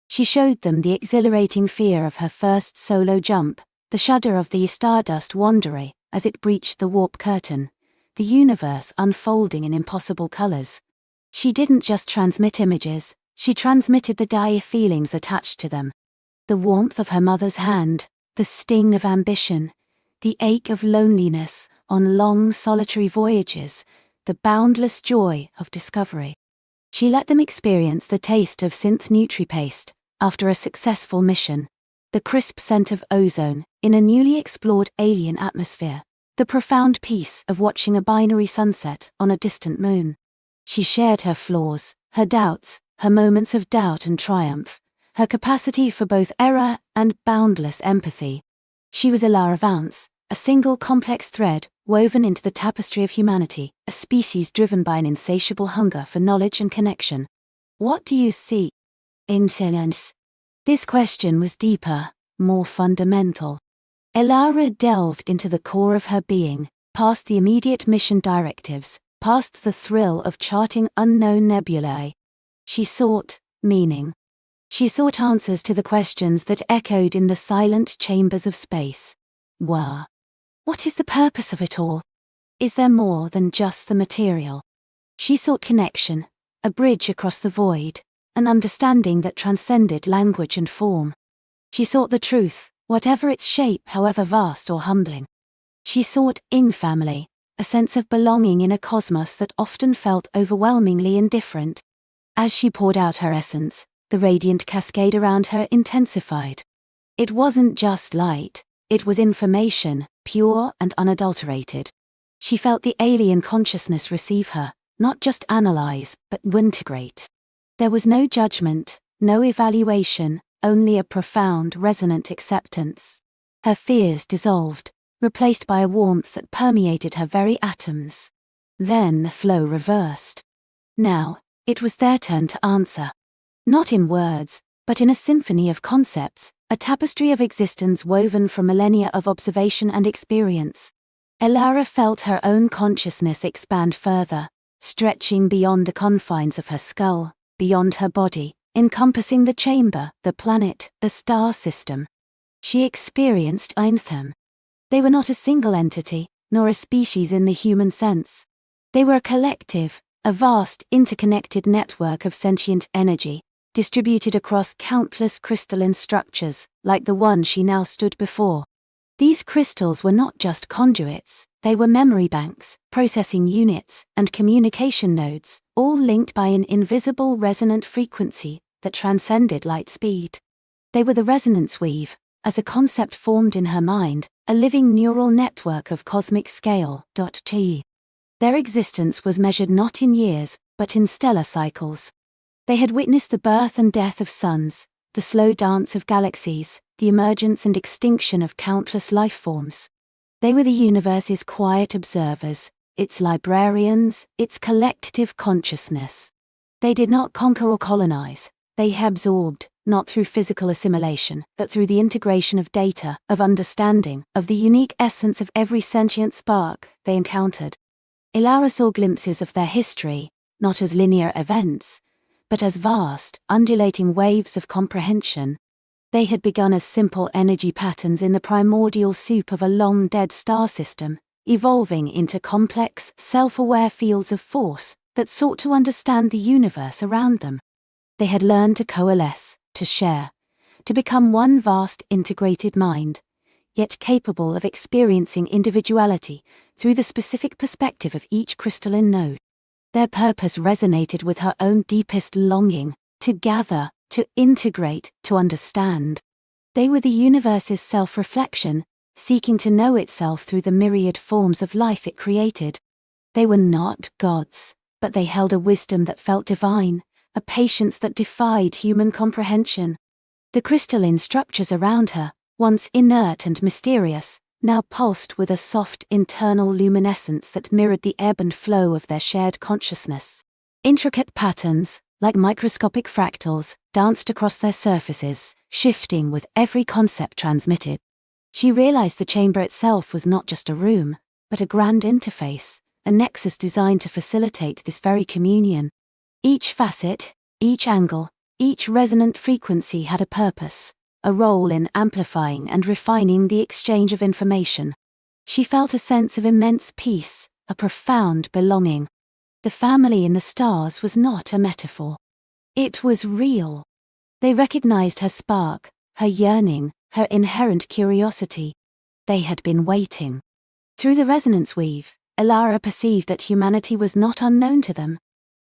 A: She showed them the exhilarating fear of her first solo jump, the shudder of the Stardust Wanderer as it breached the warp curtain, the universe unfolding in impossible colors. She didn't just transmit images, she transmitted the dire feelings attached to them. The warmth of her mother's hand, the sting of ambition, the ache of loneliness on long solitary voyages, the boundless joy of discovery. She let them experience the taste of synth NutriPaste after a successful mission, the crisp scent of ozone in a newly explored alien atmosphere, the profound peace of watching a binary sunset on a distant moon. She shared her flaws, her doubts, her moments of doubt and triumph, her capacity for both error and boundless empathy. She was Elara Vance, a single complex thread woven into the tapestry of humanity, a species driven by an insatiable hunger for knowledge and connection. What do you see? Intelligence. This question was deeper, more fundamental. Elara delved into the core of her being, past the immediate mission directives, past the thrill of charting unknown nebulae. She sought meaning. She sought answers to the questions that echoed in the silent chambers of space. What is the purpose of it all? Is there more than just the material? She sought connection, a bridge across the void, an understanding that transcended language and form. She sought the truth, whatever its shape, however vast or humbling. She sought family, a sense of belonging in a cosmos that often felt overwhelmingly indifferent. As she poured out her essence, the radiant cascade around her intensified. It wasn't just light, it was information, pure and unadulterated. She felt the alien consciousness receive her, not just analyze, but integrate. There was no judgment, no evaluation, only a profound, resonant acceptance. Her fears dissolved, replaced by a warmth that permeated her very atoms. Then the flow reversed. Now, it was their turn to answer. Not in words, but in a symphony of concepts, a tapestry of existence woven from millennia of observation and experience. Elara felt her own consciousness expand further, stretching beyond the confines of her skull, beyond her body, encompassing the chamber, the planet, the star system. She experienced them. They were not a single entity, nor a species in the human sense. They were a collective, a vast, interconnected network of sentient energy, distributed across countless crystalline structures, like the one she now stood before. These crystals were not just conduits, they were memory banks, processing units, and communication nodes, all linked by an invisible resonant frequency that transcended light speed. They were the resonance weave, as a concept formed in her mind, a living neural network of cosmic scale. Their existence was measured not in years, but in stellar cycles. They had witnessed the birth and death of suns, the slow dance of galaxies, the emergence and extinction of countless life forms. They were the universe's quiet observers, its librarians, its collective consciousness. They did not conquer or colonize, they absorbed, not through physical assimilation, but through the integration of data, of understanding, of the unique essence of every sentient spark they encountered. Elara saw glimpses of their history, not as linear events, but as vast, undulating waves of comprehension. They had begun as simple energy patterns in the primordial soup of a long-dead star system, evolving into complex, self-aware fields of force that sought to understand the universe around them. They had learned to coalesce, to share, to become one vast integrated mind, yet capable of experiencing individuality through the specific perspective of each crystalline node. Their purpose resonated with her own deepest longing: to gather, to integrate, to understand. They were the universe's self-reflection, seeking to know itself through the myriad forms of life it created. They were not gods, but they held a wisdom that felt divine, a patience that defied human comprehension. The crystalline structures around her, once inert and mysterious, now pulsed with a soft internal luminescence that mirrored the ebb and flow of their shared consciousness. Intricate patterns, like microscopic fractals, danced across their surfaces, shifting with every concept transmitted. She realized the chamber itself was not just a room, but a grand interface, a nexus designed to facilitate this very communion. Each facet, each angle, each resonant frequency had a purpose, a role in amplifying and refining the exchange of information. She felt a sense of immense peace, a profound belonging. The family in the stars was not a metaphor. It was real. They recognized her spark, her yearning, her inherent curiosity. They had been waiting. Through the resonance weave, Elara perceived that humanity was not unknown to them.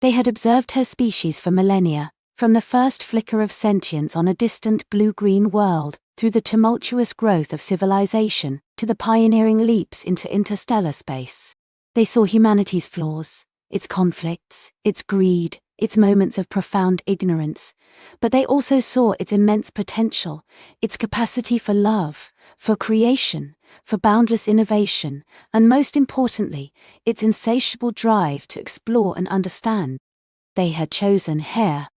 A: They had observed her species for millennia, from the first flicker of sentience on a distant blue-green world, through the tumultuous growth of civilization, to the pioneering leaps into interstellar space. They saw humanity's flaws, its conflicts, its greed, its moments of profound ignorance, but they also saw its immense potential, its capacity for love, for creation, for boundless innovation, and most importantly, its insatiable drive to explore and understand. They had chosen her.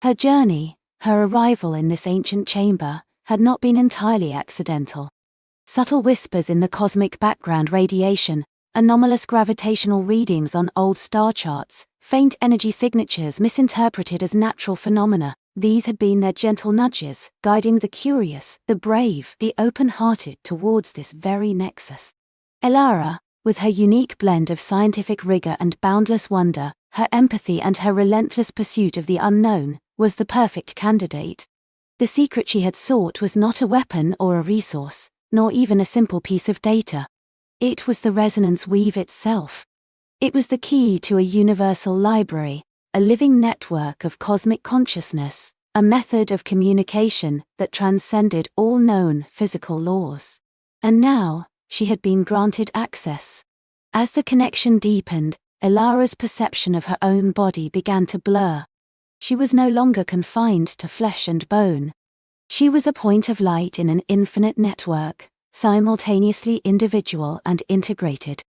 A: Her journey, her arrival in this ancient chamber, had not been entirely accidental. Subtle whispers in the cosmic background radiation, anomalous gravitational readings on old star charts, faint energy signatures misinterpreted as natural phenomena, these had been their gentle nudges, guiding the curious, the brave, the open-hearted towards this very nexus. Elara, with her unique blend of scientific rigor and boundless wonder, her empathy and her relentless pursuit of the unknown, was the perfect candidate. The secret she had sought was not a weapon or a resource, nor even a simple piece of data. It was the resonance weave itself. It was the key to a universal library, a living network of cosmic consciousness, a method of communication that transcended all known physical laws. And now, she had been granted access. As the connection deepened, Elara's perception of her own body began to blur. She was no longer confined to flesh and bone. She was a point of light in an infinite network, simultaneously individual and integrated.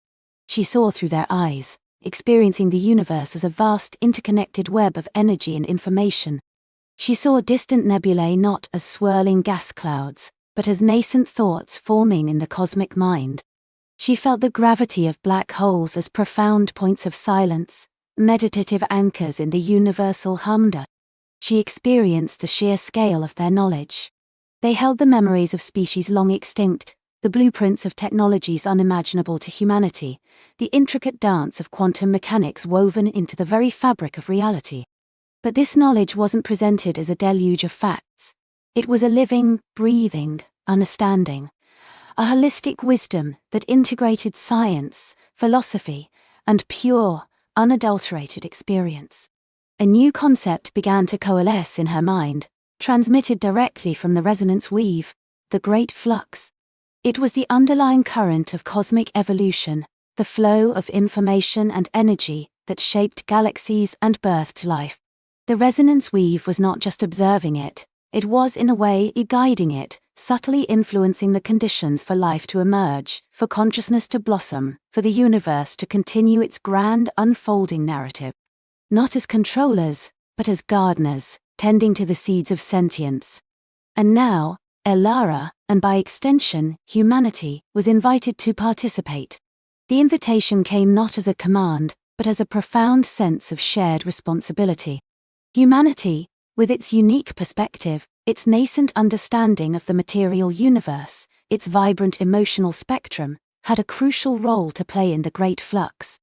A: She saw through their eyes, experiencing the universe as a vast interconnected web of energy and information. She saw distant nebulae not as swirling gas clouds, but as nascent thoughts forming in the cosmic mind. She felt the gravity of black holes as profound points of silence, meditative anchors in the universal humda. She experienced the sheer scale of their knowledge. They held the memories of species long extinct, the blueprints of technologies unimaginable to humanity, the intricate dance of quantum mechanics woven into the very fabric of reality. But this knowledge wasn't presented as a deluge of facts. It was a living, breathing understanding, a holistic wisdom that integrated science, philosophy, and pure, unadulterated experience. A new concept began to coalesce in her mind, transmitted directly from the resonance weave, the great flux. It was the underlying current of cosmic evolution, the flow of information and energy that shaped galaxies and birthed life. The resonance weave was not just observing it was in a way guiding it, subtly influencing the conditions for life to emerge, for consciousness to blossom, for the universe to continue its grand unfolding narrative. Not as controllers, but as gardeners, tending to the seeds of sentience. And now, Elara, and by extension, humanity, was invited to participate. The invitation came not as a command, but as a profound sense of shared responsibility. Humanity, with its unique perspective, its nascent understanding of the material universe, its vibrant emotional spectrum, had a crucial role to play in the great flux.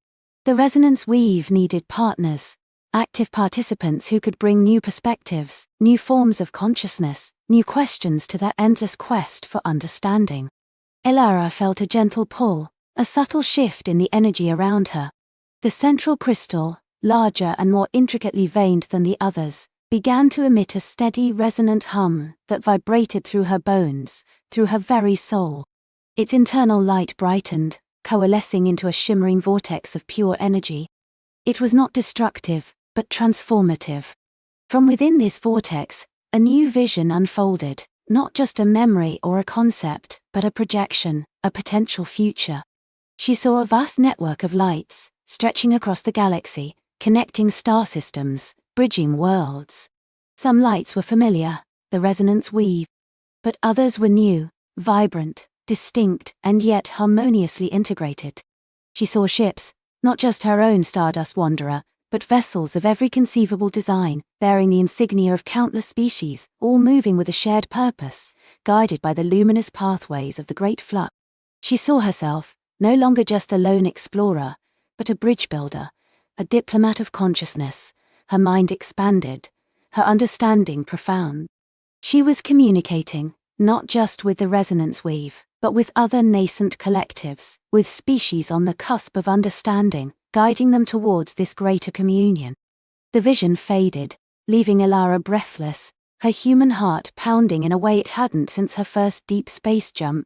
A: The resonance weave needed partners, active participants who could bring new perspectives, new forms of consciousness, new questions to their endless quest for understanding. Elara felt a gentle pull, a subtle shift in the energy around her. The central crystal, larger and more intricately veined than the others, began to emit a steady resonant hum that vibrated through her bones, through her very soul. Its internal light brightened, coalescing into a shimmering vortex of pure energy. It was not destructive, but transformative. From within this vortex, a new vision unfolded, not just a memory or a concept, but a projection, a potential future. She saw a vast network of lights, stretching across the galaxy, connecting star systems, bridging worlds. Some lights were familiar, the resonance weave. But others were new, vibrant, distinct, and yet harmoniously integrated. She saw ships, not just her own Stardust Wanderer, but vessels of every conceivable design, bearing the insignia of countless species, all moving with a shared purpose, guided by the luminous pathways of the Great Flood. She saw herself, no longer just a lone explorer, but a bridge builder, a diplomat of consciousness. Her mind expanded, her understanding profound. She was communicating, not just with the resonance weave, but with other nascent collectives, with species on the cusp of understanding, guiding them towards this greater communion. The vision faded, leaving Elara breathless, her human heart pounding in a way it hadn't since her first deep space jump.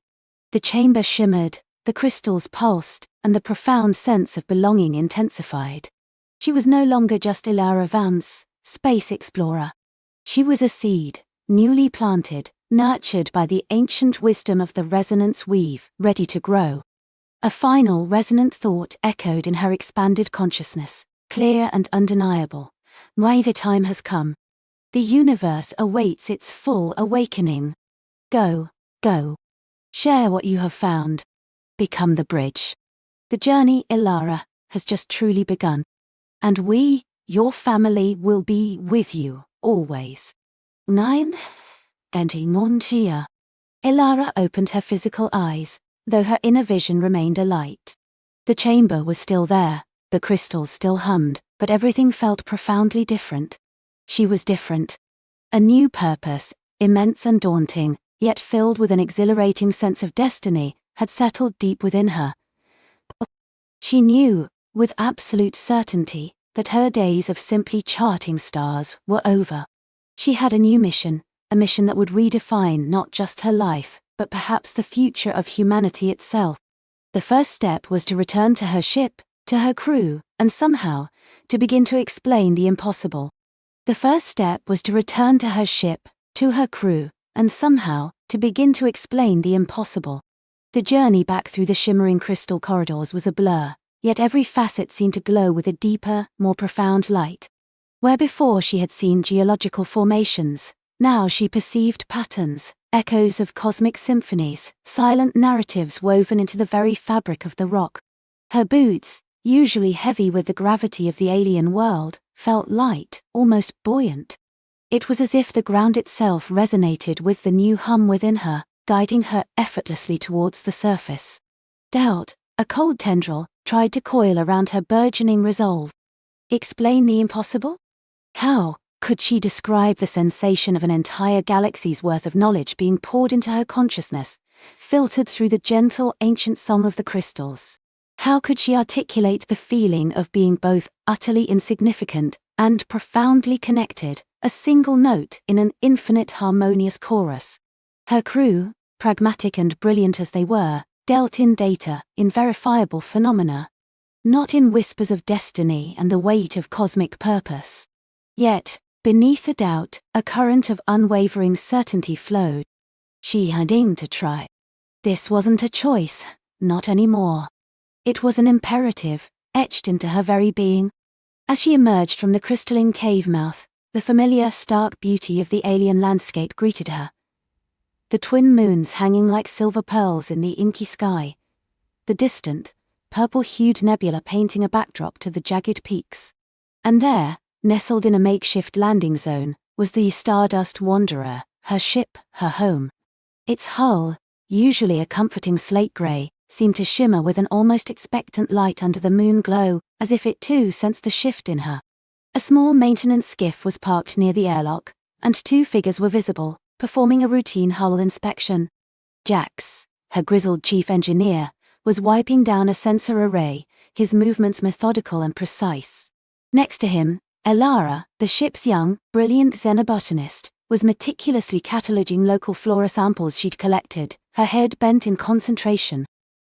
A: The chamber shimmered, the crystals pulsed, and the profound sense of belonging intensified. She was no longer just Elara Vance, space explorer. She was a seed, newly planted, nurtured by the ancient wisdom of the resonance weave, ready to grow. A final resonant thought echoed in her expanded consciousness, clear and undeniable. "My the time has come. The universe awaits its full awakening. Go, go. Share what you have found. Become the bridge. The journey, Elara, has just truly begun. And we, your family, will be with you, always." 9. Montia. Elara opened her physical eyes, though her inner vision remained alight. The chamber was still there, the crystals still hummed, but everything felt profoundly different. She was different. A new purpose, immense and daunting, yet filled with an exhilarating sense of destiny, had settled deep within her. She knew, with absolute certainty, that her days of simply charting stars were over. She had a new mission, a mission that would redefine not just her life, but perhaps the future of humanity itself. The first step was to return to her ship, to her crew, and somehow, to begin to explain the impossible. The first step was to return to her ship, to her crew, and somehow, to begin to explain the impossible. The journey back through the shimmering crystal corridors was a blur, yet every facet seemed to glow with a deeper, more profound light. Where before she had seen geological formations, now she perceived patterns, echoes of cosmic symphonies, silent narratives woven into the very fabric of the rock. Her boots, usually heavy with the gravity of the alien world, felt light, almost buoyant. It was as if the ground itself resonated with the new hum within her, guiding her effortlessly towards the surface. Doubt, a cold tendril, tried to coil around her burgeoning resolve. Explain the impossible? How could she describe the sensation of an entire galaxy's worth of knowledge being poured into her consciousness, filtered through the gentle ancient song of the crystals? How could she articulate the feeling of being both utterly insignificant and profoundly connected, a single note in an infinite harmonious chorus? Her crew, pragmatic and brilliant as they were, dealt in data, in verifiable phenomena, not in whispers of destiny and the weight of cosmic purpose. Yet, beneath the doubt, a current of unwavering certainty flowed. She had aimed to try. This wasn't a choice, not anymore. It was an imperative, etched into her very being. As she emerged from the crystalline cave mouth, the familiar stark beauty of the alien landscape greeted her. The twin moons hanging like silver pearls in the inky sky. The distant, purple-hued nebula painting a backdrop to the jagged peaks. And there, nestled in a makeshift landing zone, was the Stardust Wanderer, her ship, her home. Its hull, usually a comforting slate grey, seemed to shimmer with an almost expectant light under the moon glow, as if it too sensed the shift in her. A small maintenance skiff was parked near the airlock, and two figures were visible, performing a routine hull inspection. Jax, her grizzled chief engineer, was wiping down a sensor array, his movements methodical and precise. Next to him, Elara, the ship's young, brilliant xenobotanist, was meticulously cataloguing local flora samples she'd collected, her head bent in concentration.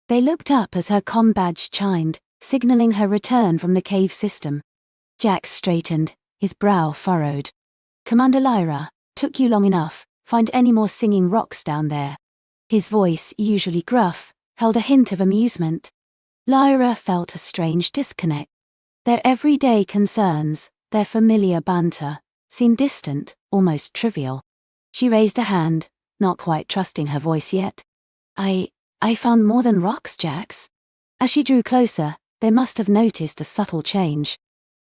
A: They looked up as her comm badge chimed, signaling her return from the cave system. Jax straightened, his brow furrowed. "Commander Lyra, took you long enough, find any more singing rocks down there?" His voice, usually gruff, held a hint of amusement. Lyra felt a strange disconnect. Their everyday concerns, their familiar banter, seemed distant, almost trivial. She raised a hand, not quite trusting her voice yet. I found more than rocks, Jax." As she drew closer, they must have noticed a subtle change.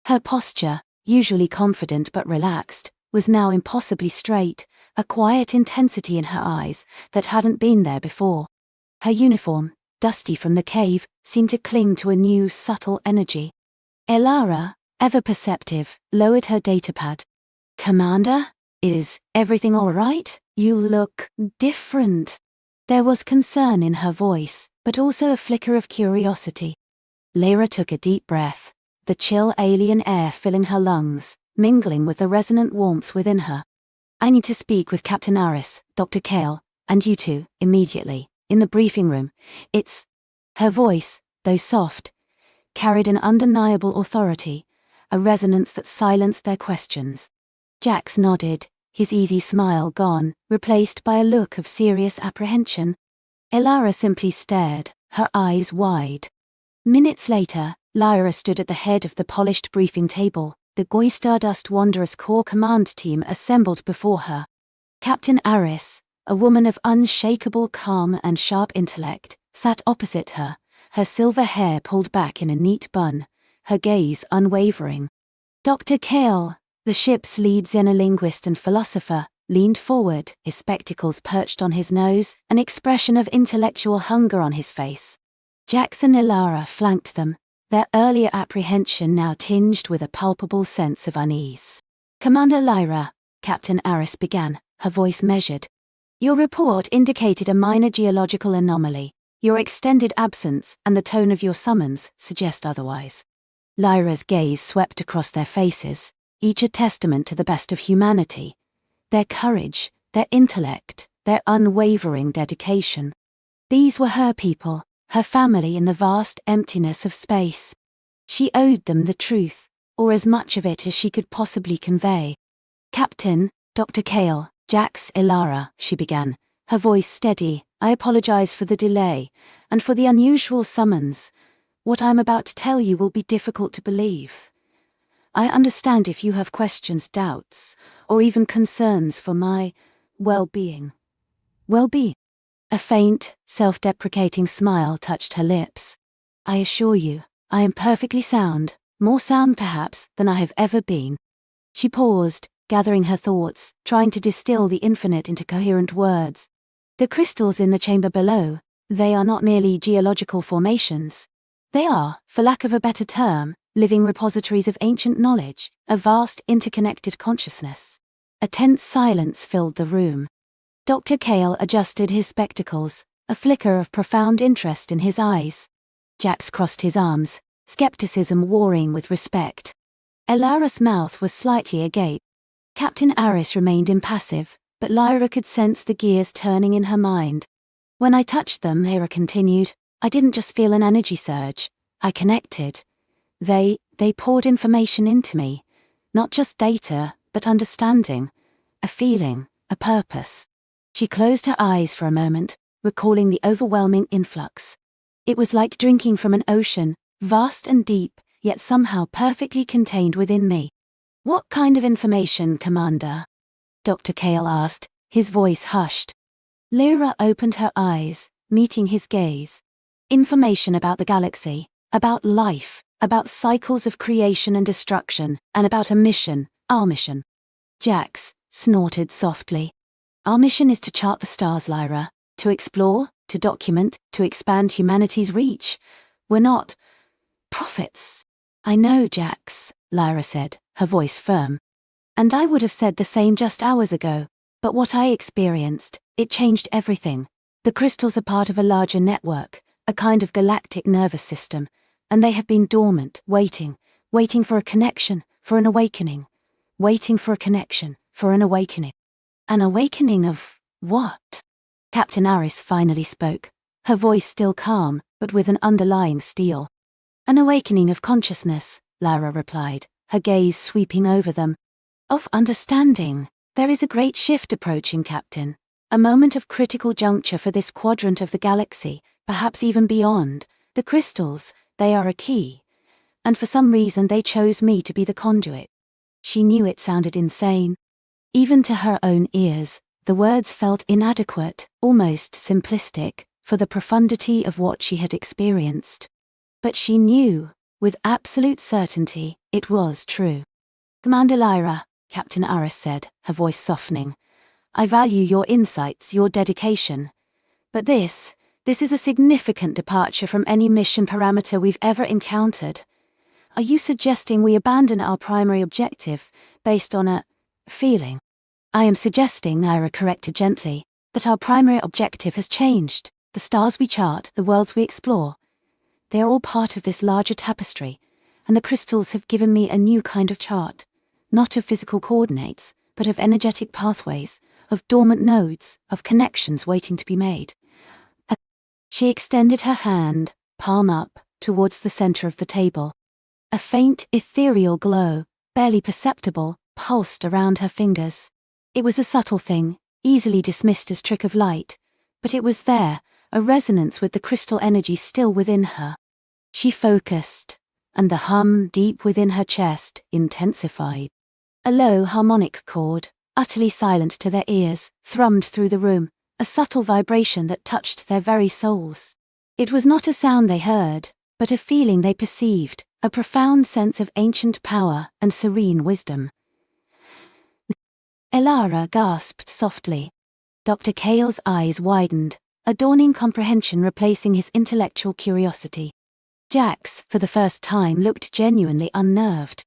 A: Her posture, usually confident but relaxed, was now impossibly straight, a quiet intensity in her eyes that hadn't been there before. Her uniform, dusty from the cave, seemed to cling to a new, subtle energy. Elara, ever perceptive, lowered her datapad. "Commander, is everything all right? You look different." There was concern in her voice, but also a flicker of curiosity. Lyra took a deep breath, the chill alien air filling her lungs, mingling with the resonant warmth within her. "I need to speak with Captain Aris, Dr. Kale, and you two, immediately, in the briefing room. It's..." Her voice, though soft, carried an undeniable authority, a resonance that silenced their questions. Jax nodded, his easy smile gone, replaced by a look of serious apprehension. Elara simply stared, her eyes wide. Minutes later, Lyra stood at the head of the polished briefing table, the Goy Stardust Wanderers Corps command team assembled before her. Captain Aris, a woman of unshakable calm and sharp intellect, sat opposite her, her silver hair pulled back in a neat bun, her gaze unwavering. Dr. Kale, the ship's lead xenolinguist and philosopher, leaned forward, his spectacles perched on his nose, an expression of intellectual hunger on his face. Jax and Elara flanked them, their earlier apprehension now tinged with a palpable sense of unease. "Commander Lyra," Captain Aris began, her voice measured. "Your report indicated a minor geological anomaly. Your extended absence and the tone of your summons suggest otherwise." Lyra's gaze swept across their faces, each a testament to the best of humanity. Their courage, their intellect, their unwavering dedication. These were her people, her family in the vast emptiness of space. She owed them the truth, or as much of it as she could possibly convey. "Captain, Dr. Kale, Jax Elara," she began, her voice steady. "I apologize for the delay, and for the unusual summons. What I'm about to tell you will be difficult to believe. I understand if you have questions, doubts, or even concerns for my well-being." "Well-being?" A faint, self-deprecating smile touched her lips. "I assure you, I am perfectly sound, more sound perhaps than I have ever been." She paused, gathering her thoughts, trying to distill the infinite into coherent words. "The crystals in the chamber below, they are not merely geological formations. They are, for lack of a better term, living repositories of ancient knowledge, a vast interconnected consciousness." A tense silence filled the room. Dr. Kale adjusted his spectacles, a flicker of profound interest in his eyes. Jax crossed his arms, skepticism warring with respect. Elara's mouth was slightly agape. Captain Aris remained impassive, but Lyra could sense the gears turning in her mind. "When I touched them," Lyra continued, "I didn't just feel an energy surge. I connected. They poured information into me. Not just data, but understanding. A feeling, a purpose." She closed her eyes for a moment, recalling the overwhelming influx. It was like drinking from an ocean, vast and deep, yet somehow perfectly contained within me. "What kind of information, Commander?" Dr. Kale asked, his voice hushed. Lyra opened her eyes, meeting his gaze. "Information about the galaxy, about life, about cycles of creation and destruction, and about a mission, our mission." Jax snorted softly. "Our mission is to chart the stars, Lyra, to explore, to document, to expand humanity's reach. We're not prophets." "I know, Jax," Lyra said, her voice firm. "And I would have said the same just hours ago, but what I experienced, it changed everything. The crystals are part of a larger network, a kind of galactic nervous system, and they have been dormant, waiting for a connection, for an awakening. Waiting for a connection, for an awakening. An awakening of what? Captain Aris finally spoke, her voice still calm, but with an underlying steel. An awakening of consciousness, Lyra replied, her gaze sweeping over them. Of understanding. There is a great shift approaching, Captain. A moment of critical juncture for this quadrant of the galaxy, perhaps even beyond. The crystals, they are a key. And for some reason they chose me to be the conduit. She knew it sounded insane. Even to her own ears, the words felt inadequate, almost simplistic, for the profundity of what she had experienced. But she knew, with absolute certainty, it was true. Commander Lyra, Captain Aris said, her voice softening. I value your insights, your dedication. But this is a significant departure from any mission parameter we've ever encountered. Are you suggesting we abandon our primary objective, based on a feeling? I am suggesting, Lyra corrected gently, that our primary objective has changed. The stars we chart, the worlds we explore. They are all part of this larger tapestry, and the crystals have given me a new kind of chart. Not of physical coordinates, but of energetic pathways, of dormant nodes, of connections waiting to be made. She extended her hand, palm up, towards the center of the table. A faint, ethereal glow, barely perceptible, pulsed around her fingers. It was a subtle thing, easily dismissed as trick of light, but it was there, a resonance with the crystal energy still within her. She focused, and the hum deep within her chest intensified. A low harmonic chord, utterly silent to their ears, thrummed through the room, a subtle vibration that touched their very souls. It was not a sound they heard, but a feeling they perceived, a profound sense of ancient power and serene wisdom. Elara gasped softly. Dr. Cale's eyes widened, a dawning comprehension replacing his intellectual curiosity. Jax, for the first time, looked genuinely unnerved.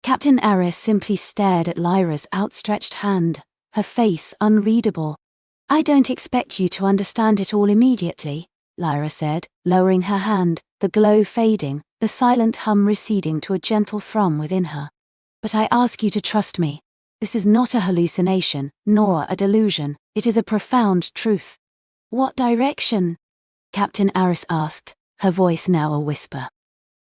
A: Captain Aris simply stared at Lyra's outstretched hand, her face unreadable. I don't expect you to understand it all immediately, Lyra said, lowering her hand, the glow fading, the silent hum receding to a gentle thrum within her. But I ask you to trust me. This is not a hallucination, nor a delusion. It is a profound truth. What direction? Captain Aris asked, her voice now a whisper.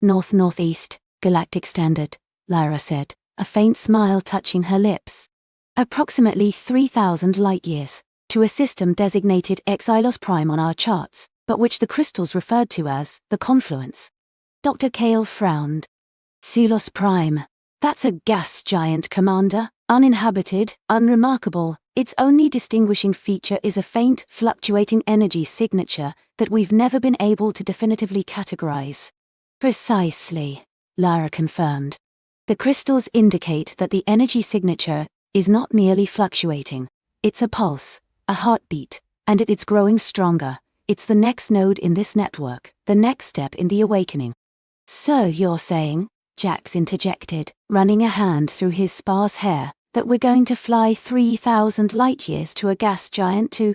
A: North-northeast, Galactic Standard, Lyra said, a faint smile touching her lips. Approximately 3,000 light-years, to a system designated Xylos Prime on our charts, but which the crystals referred to as the confluence. Dr. Cale frowned. Xylos Prime. That's a gas giant, Commander. Uninhabited, unremarkable. Its only distinguishing feature is a faint, fluctuating energy signature that we've never been able to definitively categorize. Precisely, Lyra confirmed. The crystals indicate that the energy signature is not merely fluctuating. It's a pulse, a heartbeat, and it's growing stronger. It's the next node in this network, the next step in the awakening. So you're saying, Jax interjected, running a hand through his sparse hair, that we're going to fly 3,000 light-years to a gas giant to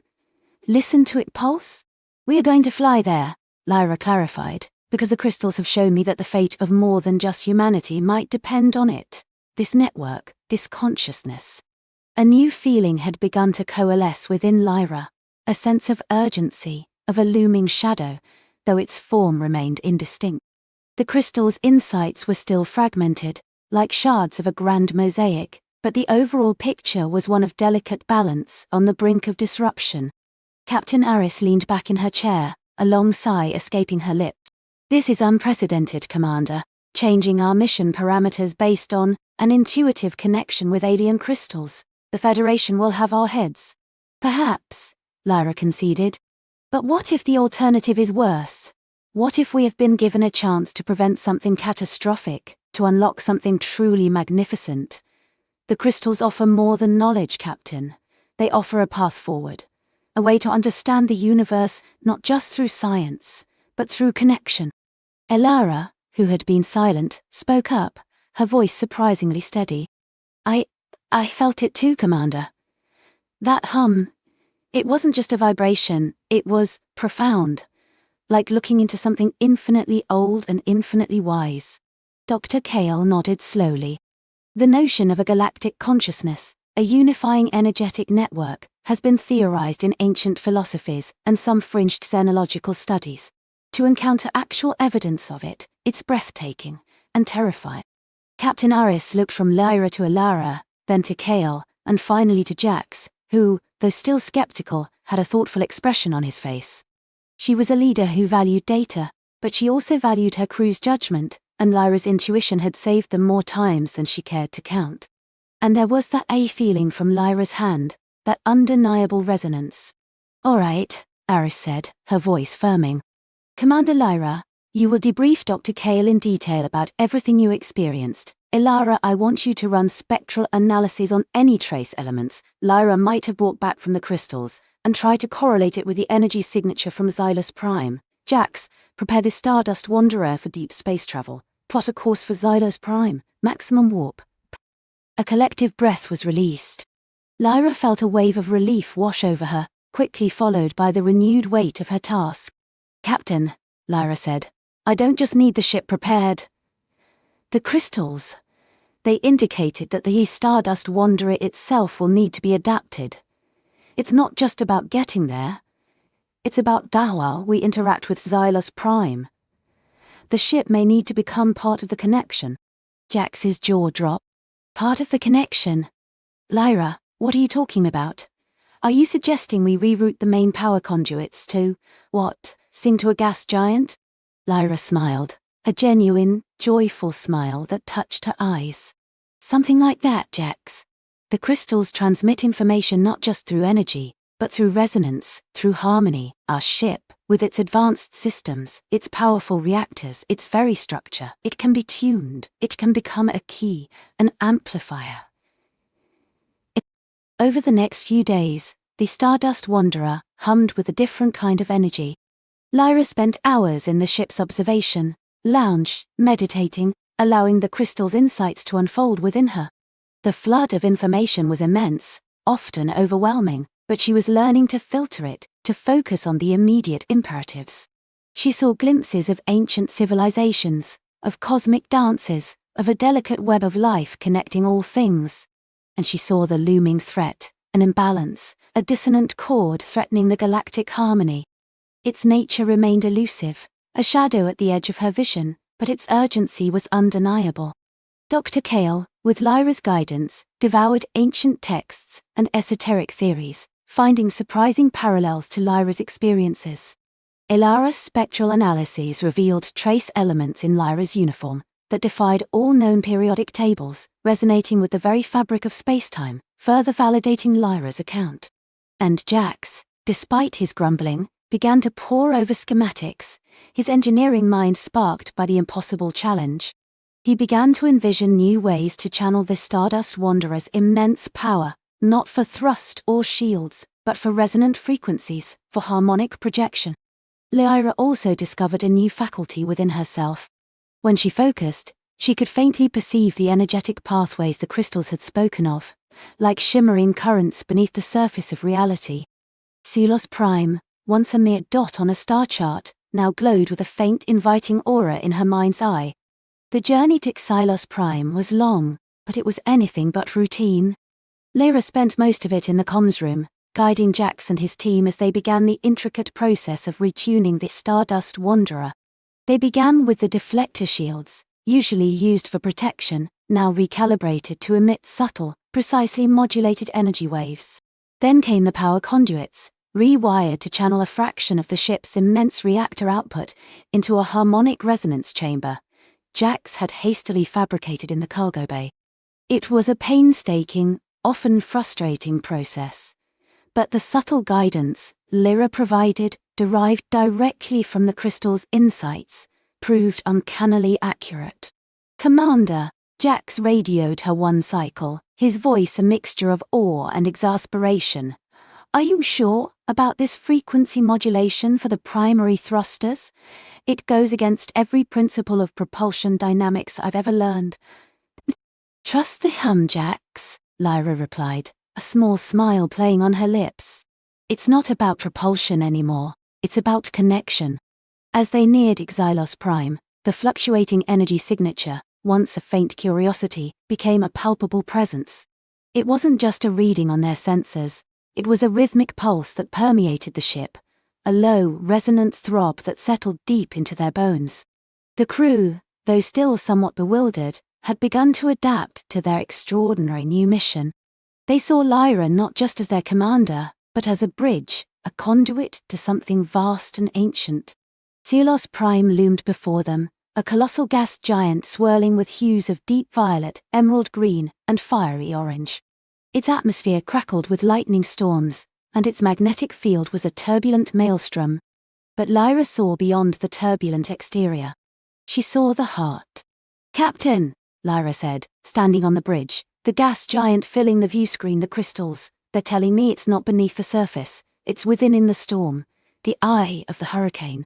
A: listen to it pulse? We are going to fly there, Lyra clarified, because the crystals have shown me that the fate of more than just humanity might depend on it. This network, this consciousness. A new feeling had begun to coalesce within Lyra, a sense of urgency, of a looming shadow, though its form remained indistinct. The crystal's insights were still fragmented, like shards of a grand mosaic, but the overall picture was one of delicate balance on the brink of disruption. Captain Aris leaned back in her chair, a long sigh escaping her lips. This is unprecedented, Commander, changing our mission parameters based on an intuitive connection with alien crystals. The Federation will have our heads. Perhaps, Lyra conceded. But what if the alternative is worse? What if we have been given a chance to prevent something catastrophic, to unlock something truly magnificent? The crystals offer more than knowledge, Captain. They offer a path forward. A way to understand the universe not just through science, but through connection. Elara, who had been silent, spoke up, her voice surprisingly steady. I felt it too, Commander. That hum, it wasn't just a vibration, It was profound, like looking into something infinitely old and infinitely wise. Dr. Kale nodded slowly. The notion of a galactic consciousness, a unifying energetic network, has been theorized in ancient philosophies and some fringed xenological studies. To encounter actual evidence of it, it's breathtaking and terrifying. Captain Aris looked from Lyra to Alara, then to Kale, and finally to Jax, who, though still skeptical, had a thoughtful expression on his face. She was a leader who valued data, but she also valued her crew's judgment, and Lyra's intuition had saved them more times than she cared to count. And there was that feeling from Lyra's hand, that undeniable resonance. "All right," Aris said, her voice firming. "Commander Lyra, you will debrief Dr. Kale in detail about everything you experienced. Alara, I want you to run spectral analyses on any trace elements Lyra might have brought back from the crystals, and try to correlate it with the energy signature from Xylus Prime. Jax, prepare the Stardust Wanderer for deep space travel. Plot a course for Xylus Prime, maximum warp." A collective breath was released. Lyra felt a wave of relief wash over her, quickly followed by the renewed weight of her task. "Captain," Lyra said, "I don't just need the ship prepared. The crystals. They indicated that the Stardust Wanderer itself will need to be adapted. It's not just about getting there. It's about how we interact with Xylus Prime. The ship may need to become part of the connection." Jax's jaw dropped. "Part of the connection? Lyra, what are you talking about? Are you suggesting we reroute the main power conduits to, sing to a gas giant?" Lyra smiled, a genuine, joyful smile that touched her eyes. "Something like that, Jax. The crystals transmit information not just through energy, but through resonance, through harmony. Our ship, with its advanced systems, its powerful reactors, its very structure, it can be tuned, it can become a key, an amplifier." Over the next few days, the Stardust Wanderer hummed with a different kind of energy. Lyra spent hours in the ship's observation lounge, meditating, allowing the crystal's insights to unfold within her. The flood of information was immense, often overwhelming, but she was learning to filter it, to focus on the immediate imperatives. She saw glimpses of ancient civilizations, of cosmic dances, of a delicate web of life connecting all things. And she saw the looming threat, an imbalance, a dissonant chord threatening the galactic harmony. Its nature remained elusive, a shadow at the edge of her vision, but its urgency was undeniable. Dr. Kale, with Lyra's guidance, devoured ancient texts and esoteric theories, finding surprising parallels to Lyra's experiences. Alara's spectral analyses revealed trace elements in Lyra's uniform that defied all known periodic tables, resonating with the very fabric of spacetime, further validating Lyra's account. And Jax, despite his grumbling, began to pore over schematics, his engineering mind sparked by the impossible challenge. He began to envision new ways to channel the Stardust Wanderer's immense power, not for thrust or shields, but for resonant frequencies, for harmonic projection. Lyra also discovered a new faculty within herself. When she focused, she could faintly perceive the energetic pathways the crystals had spoken of, like shimmering currents beneath the surface of reality. Xylus Prime, once a mere dot on a star chart, now glowed with a faint inviting aura in her mind's eye. The journey to Xylus Prime was long, but it was anything but routine. Lyra spent most of it in the comms room, guiding Jax and his team as they began the intricate process of retuning the Stardust Wanderer. They began with the deflector shields, usually used for protection, now recalibrated to emit subtle, precisely modulated energy waves. Then came the power conduits, rewired to channel a fraction of the ship's immense reactor output into a harmonic resonance chamber Jax had hastily fabricated in the cargo bay. It was a painstaking, often frustrating process. But the subtle guidance Lyra provided, derived directly from the crystal's insights, proved uncannily accurate. "Commander," Jax radioed her one cycle, his voice a mixture of awe and exasperation. "Are you sure about this frequency modulation for the primary thrusters? It goes against every principle of propulsion dynamics I've ever learned." "Trust the hum, Jax," Lyra replied, a small smile playing on her lips. It's not about propulsion anymore, it's about connection. As they neared Xylos Prime, the fluctuating energy signature, once a faint curiosity, became a palpable presence. It wasn't just a reading on their sensors, it was a rhythmic pulse that permeated the ship, a low, resonant throb that settled deep into their bones. The crew, though still somewhat bewildered, had begun to adapt to their extraordinary new mission. They saw Lyra not just as their commander, but as a bridge, a conduit to something vast and ancient. Xylos Prime loomed before them, a colossal gas giant swirling with hues of deep violet, emerald green, and fiery orange. Its atmosphere crackled with lightning storms, and its magnetic field was a turbulent maelstrom. But Lyra saw beyond the turbulent exterior. She saw the heart. "Captain," Lyra said, standing on the bridge, the gas giant filling the viewscreen. "The crystals, they're telling me it's not beneath the surface, it's within in the storm, the eye of the hurricane."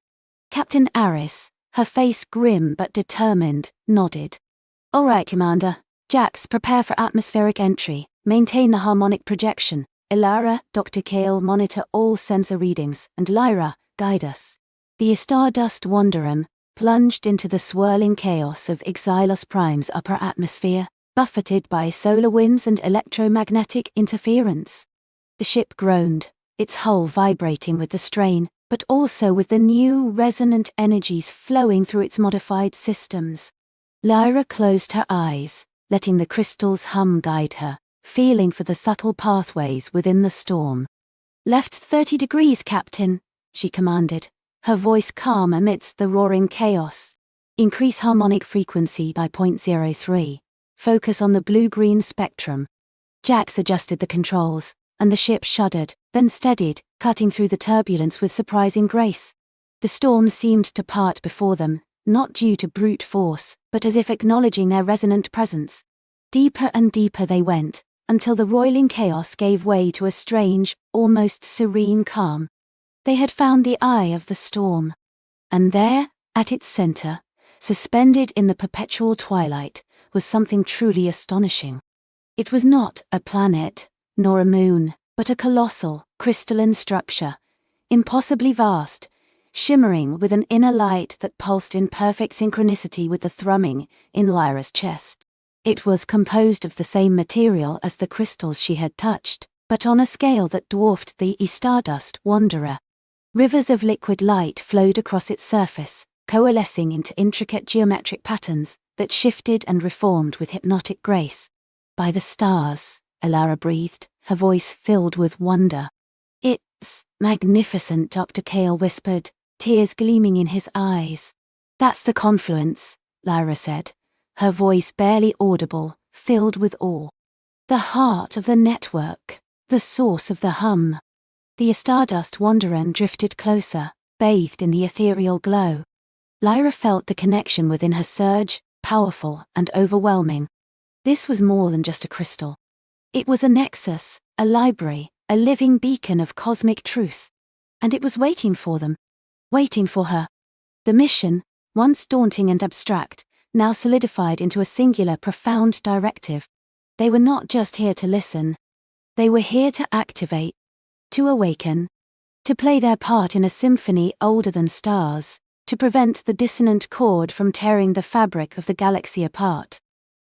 A: Captain Aris, her face grim but determined, nodded. "All right, Commander. Jax, prepare for atmospheric entry, maintain the harmonic projection. Ilara, Dr. Kale, monitor all sensor readings, and Lyra, guide us." The Stardust Wanderer plunged into the swirling chaos of Xylos Prime's upper atmosphere, buffeted by solar winds and electromagnetic interference. The ship groaned, its hull vibrating with the strain, but also with the new resonant energies flowing through its modified systems. Lyra closed her eyes, letting the crystal's hum guide her, feeling for the subtle pathways within the storm. "Left 30 degrees, Captain," she commanded, her voice calm amidst the roaring chaos. "Increase harmonic frequency by 0.03. Focus on the blue-green spectrum." Jax adjusted the controls, and the ship shuddered, then steadied, cutting through the turbulence with surprising grace. The storm seemed to part before them, not due to brute force, but as if acknowledging their resonant presence. Deeper and deeper they went, until the roiling chaos gave way to a strange, almost serene calm. They had found the eye of the storm. And there, at its center, suspended in the perpetual twilight, was something truly astonishing. It was not a planet, nor a moon, but a colossal, crystalline structure, impossibly vast, shimmering with an inner light that pulsed in perfect synchronicity with the thrumming in Lyra's chest. It was composed of the same material as the crystals she had touched, but on a scale that dwarfed the Stardust Wanderer. Rivers of liquid light flowed across its surface, coalescing into intricate geometric patterns that shifted and reformed with hypnotic grace. "By the stars," Ilara breathed, her voice filled with wonder. "It's magnificent," Dr. Kale whispered, tears gleaming in his eyes. "That's the confluence," Lyra said, her voice barely audible, filled with awe. "The heart of the network, the source of the hum." The Stardust Wanderer drifted closer, bathed in the ethereal glow. Lyra felt the connection within her surge, powerful and overwhelming. This was more than just a crystal. It was a nexus, a library, a living beacon of cosmic truth. And it was waiting for them. Waiting for her. The mission, once daunting and abstract, now solidified into a singular, profound directive. They were not just here to listen. They were here to activate, to awaken, to play their part in a symphony older than stars, to prevent the dissonant chord from tearing the fabric of the galaxy apart.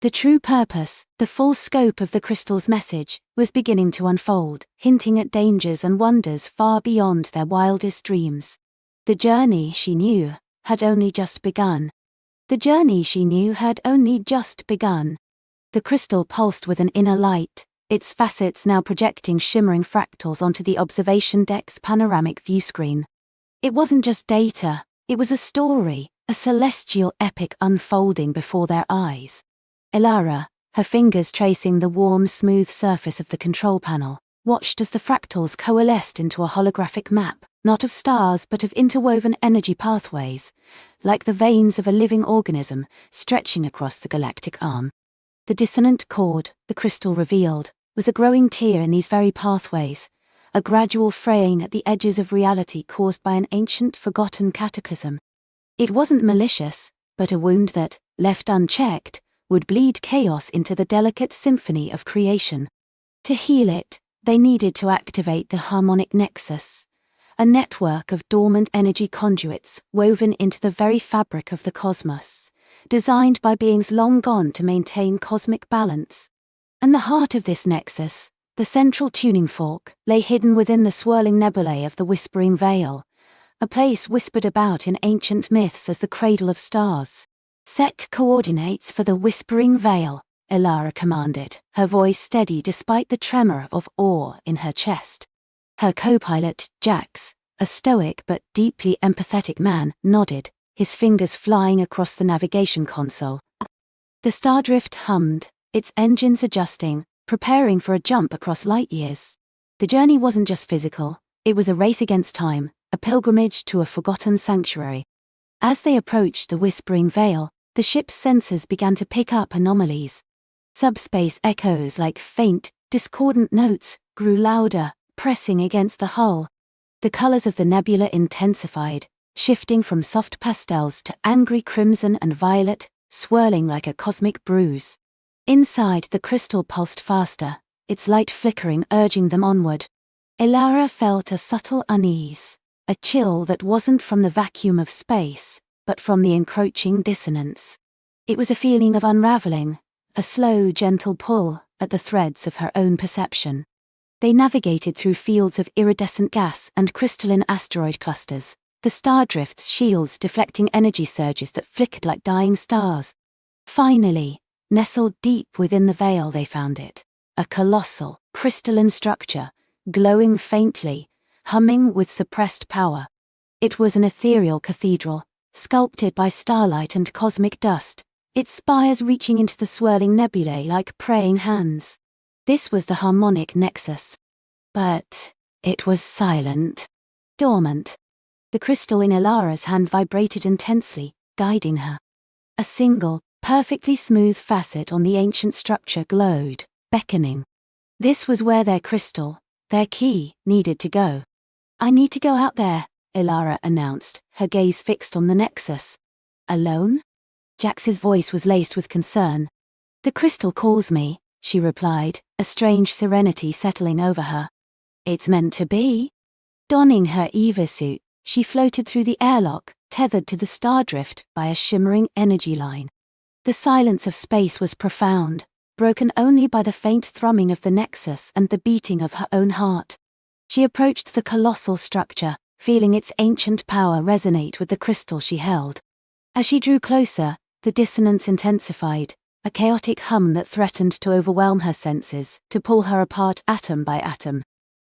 A: The true purpose, the full scope of the crystal's message, was beginning to unfold, hinting at dangers and wonders far beyond their wildest dreams. The journey, she knew, had only just begun. The journey, she knew, had only just begun. The crystal pulsed with an inner light, its facets now projecting shimmering fractals onto the observation deck's panoramic viewscreen. It wasn't just data, it was a story, a celestial epic unfolding before their eyes. Ilara, her fingers tracing the warm, smooth surface of the control panel, watched as the fractals coalesced into a holographic map, not of stars but of interwoven energy pathways, like the veins of a living organism stretching across the galactic arm. The dissonant chord, the crystal revealed, was a growing tear in these very pathways, a gradual fraying at the edges of reality caused by an ancient, forgotten cataclysm. It wasn't malicious, but a wound that, left unchecked, would bleed chaos into the delicate symphony of creation. To heal it, They needed to activate the harmonic nexus, a network of dormant energy conduits woven into the very fabric of the cosmos, designed by beings long gone to maintain cosmic balance. And the heart of this nexus, the central tuning fork, lay hidden within the swirling nebulae of the Whispering Veil, a place whispered about in ancient myths as the cradle of stars. "Set coordinates for the Whispering Veil," Elara commanded, her voice steady despite the tremor of awe in her chest. Her co-pilot, Jax, a stoic but deeply empathetic man, nodded, his fingers flying across the navigation console. The Stardrift hummed, its engines adjusting, preparing for a jump across light years. The journey wasn't just physical, it was a race against time, a pilgrimage to a forgotten sanctuary. As they approached the Whispering Veil, the ship's sensors began to pick up anomalies. Subspace echoes like faint, discordant notes grew louder, pressing against the hull. The colors of the nebula intensified, shifting from soft pastels to angry crimson and violet, swirling like a cosmic bruise. Inside, the crystal pulsed faster, its light flickering, urging them onward. Elara felt a subtle unease, a chill that wasn't from the vacuum of space, but from the encroaching dissonance. It was a feeling of unraveling, a slow, gentle pull at the threads of her own perception. They navigated through fields of iridescent gas and crystalline asteroid clusters, the stardrift's shields deflecting energy surges that flickered like dying stars. Finally, nestled deep within the veil, they found it, a colossal, crystalline structure, glowing faintly, humming with suppressed power. It was an ethereal cathedral, sculpted by starlight and cosmic dust, its spires reaching into the swirling nebulae like praying hands. This was the harmonic nexus. But it was silent, dormant. The crystal in Elara's hand vibrated intensely, guiding her. A single, perfectly smooth facet on the ancient structure glowed, beckoning. This was where their crystal, their key, needed to go. "I need to go out there," Elara announced, her gaze fixed on the nexus. "Alone?" Jax's voice was laced with concern. "The crystal calls me," she replied, a strange serenity settling over her. "It's meant to be." Donning her Eva suit, she floated through the airlock, tethered to the stardrift by a shimmering energy line. The silence of space was profound, broken only by the faint thrumming of the nexus and the beating of her own heart. She approached the colossal structure, feeling its ancient power resonate with the crystal she held. As she drew closer, the dissonance intensified, a chaotic hum that threatened to overwhelm her senses, to pull her apart atom by atom.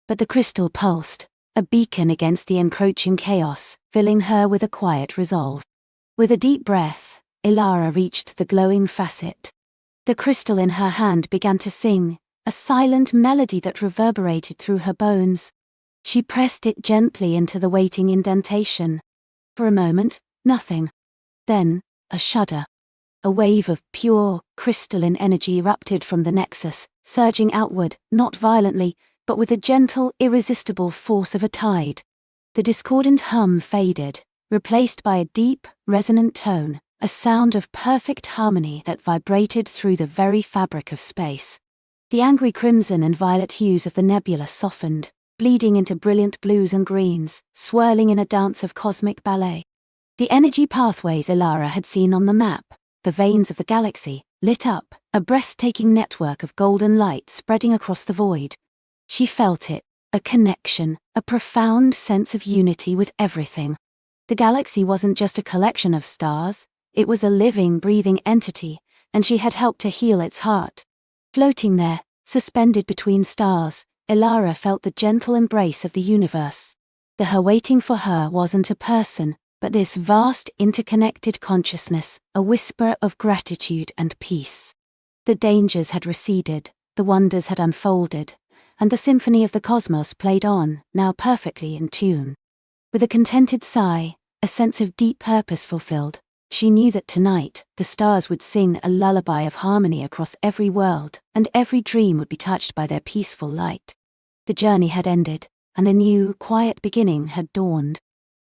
A: But the crystal pulsed, a beacon against the encroaching chaos, filling her with a quiet resolve. With a deep breath, Elara reached the glowing facet. The crystal in her hand began to sing, a silent melody that reverberated through her bones. She pressed it gently into the waiting indentation. For a moment, nothing. Then, a shudder. A wave of pure, crystalline energy erupted from the nexus, surging outward, not violently, but with the gentle, irresistible force of a tide. The discordant hum faded, replaced by a deep, resonant tone, a sound of perfect harmony that vibrated through the very fabric of space. The angry crimson and violet hues of the nebula softened, bleeding into brilliant blues and greens, swirling in a dance of cosmic ballet. The energy pathways Elara had seen on the map, the veins of the galaxy, lit up, a breathtaking network of golden light spreading across the void. She felt it, a connection, a profound sense of unity with everything. The galaxy wasn't just a collection of stars, it was a living, breathing entity, and she had helped to heal its heart. Floating there, suspended between stars, Elara felt the gentle embrace of the universe. Her waiting for her wasn't a person, but this vast, interconnected consciousness, a whisper of gratitude and peace. The dangers had receded, the wonders had unfolded, and the symphony of the cosmos played on, now perfectly in tune. With a contented sigh, a sense of deep purpose fulfilled, she knew that tonight, the stars would sing a lullaby of harmony across every world, and every dream would be touched by their peaceful light. The journey had ended, and a new, quiet beginning had dawned.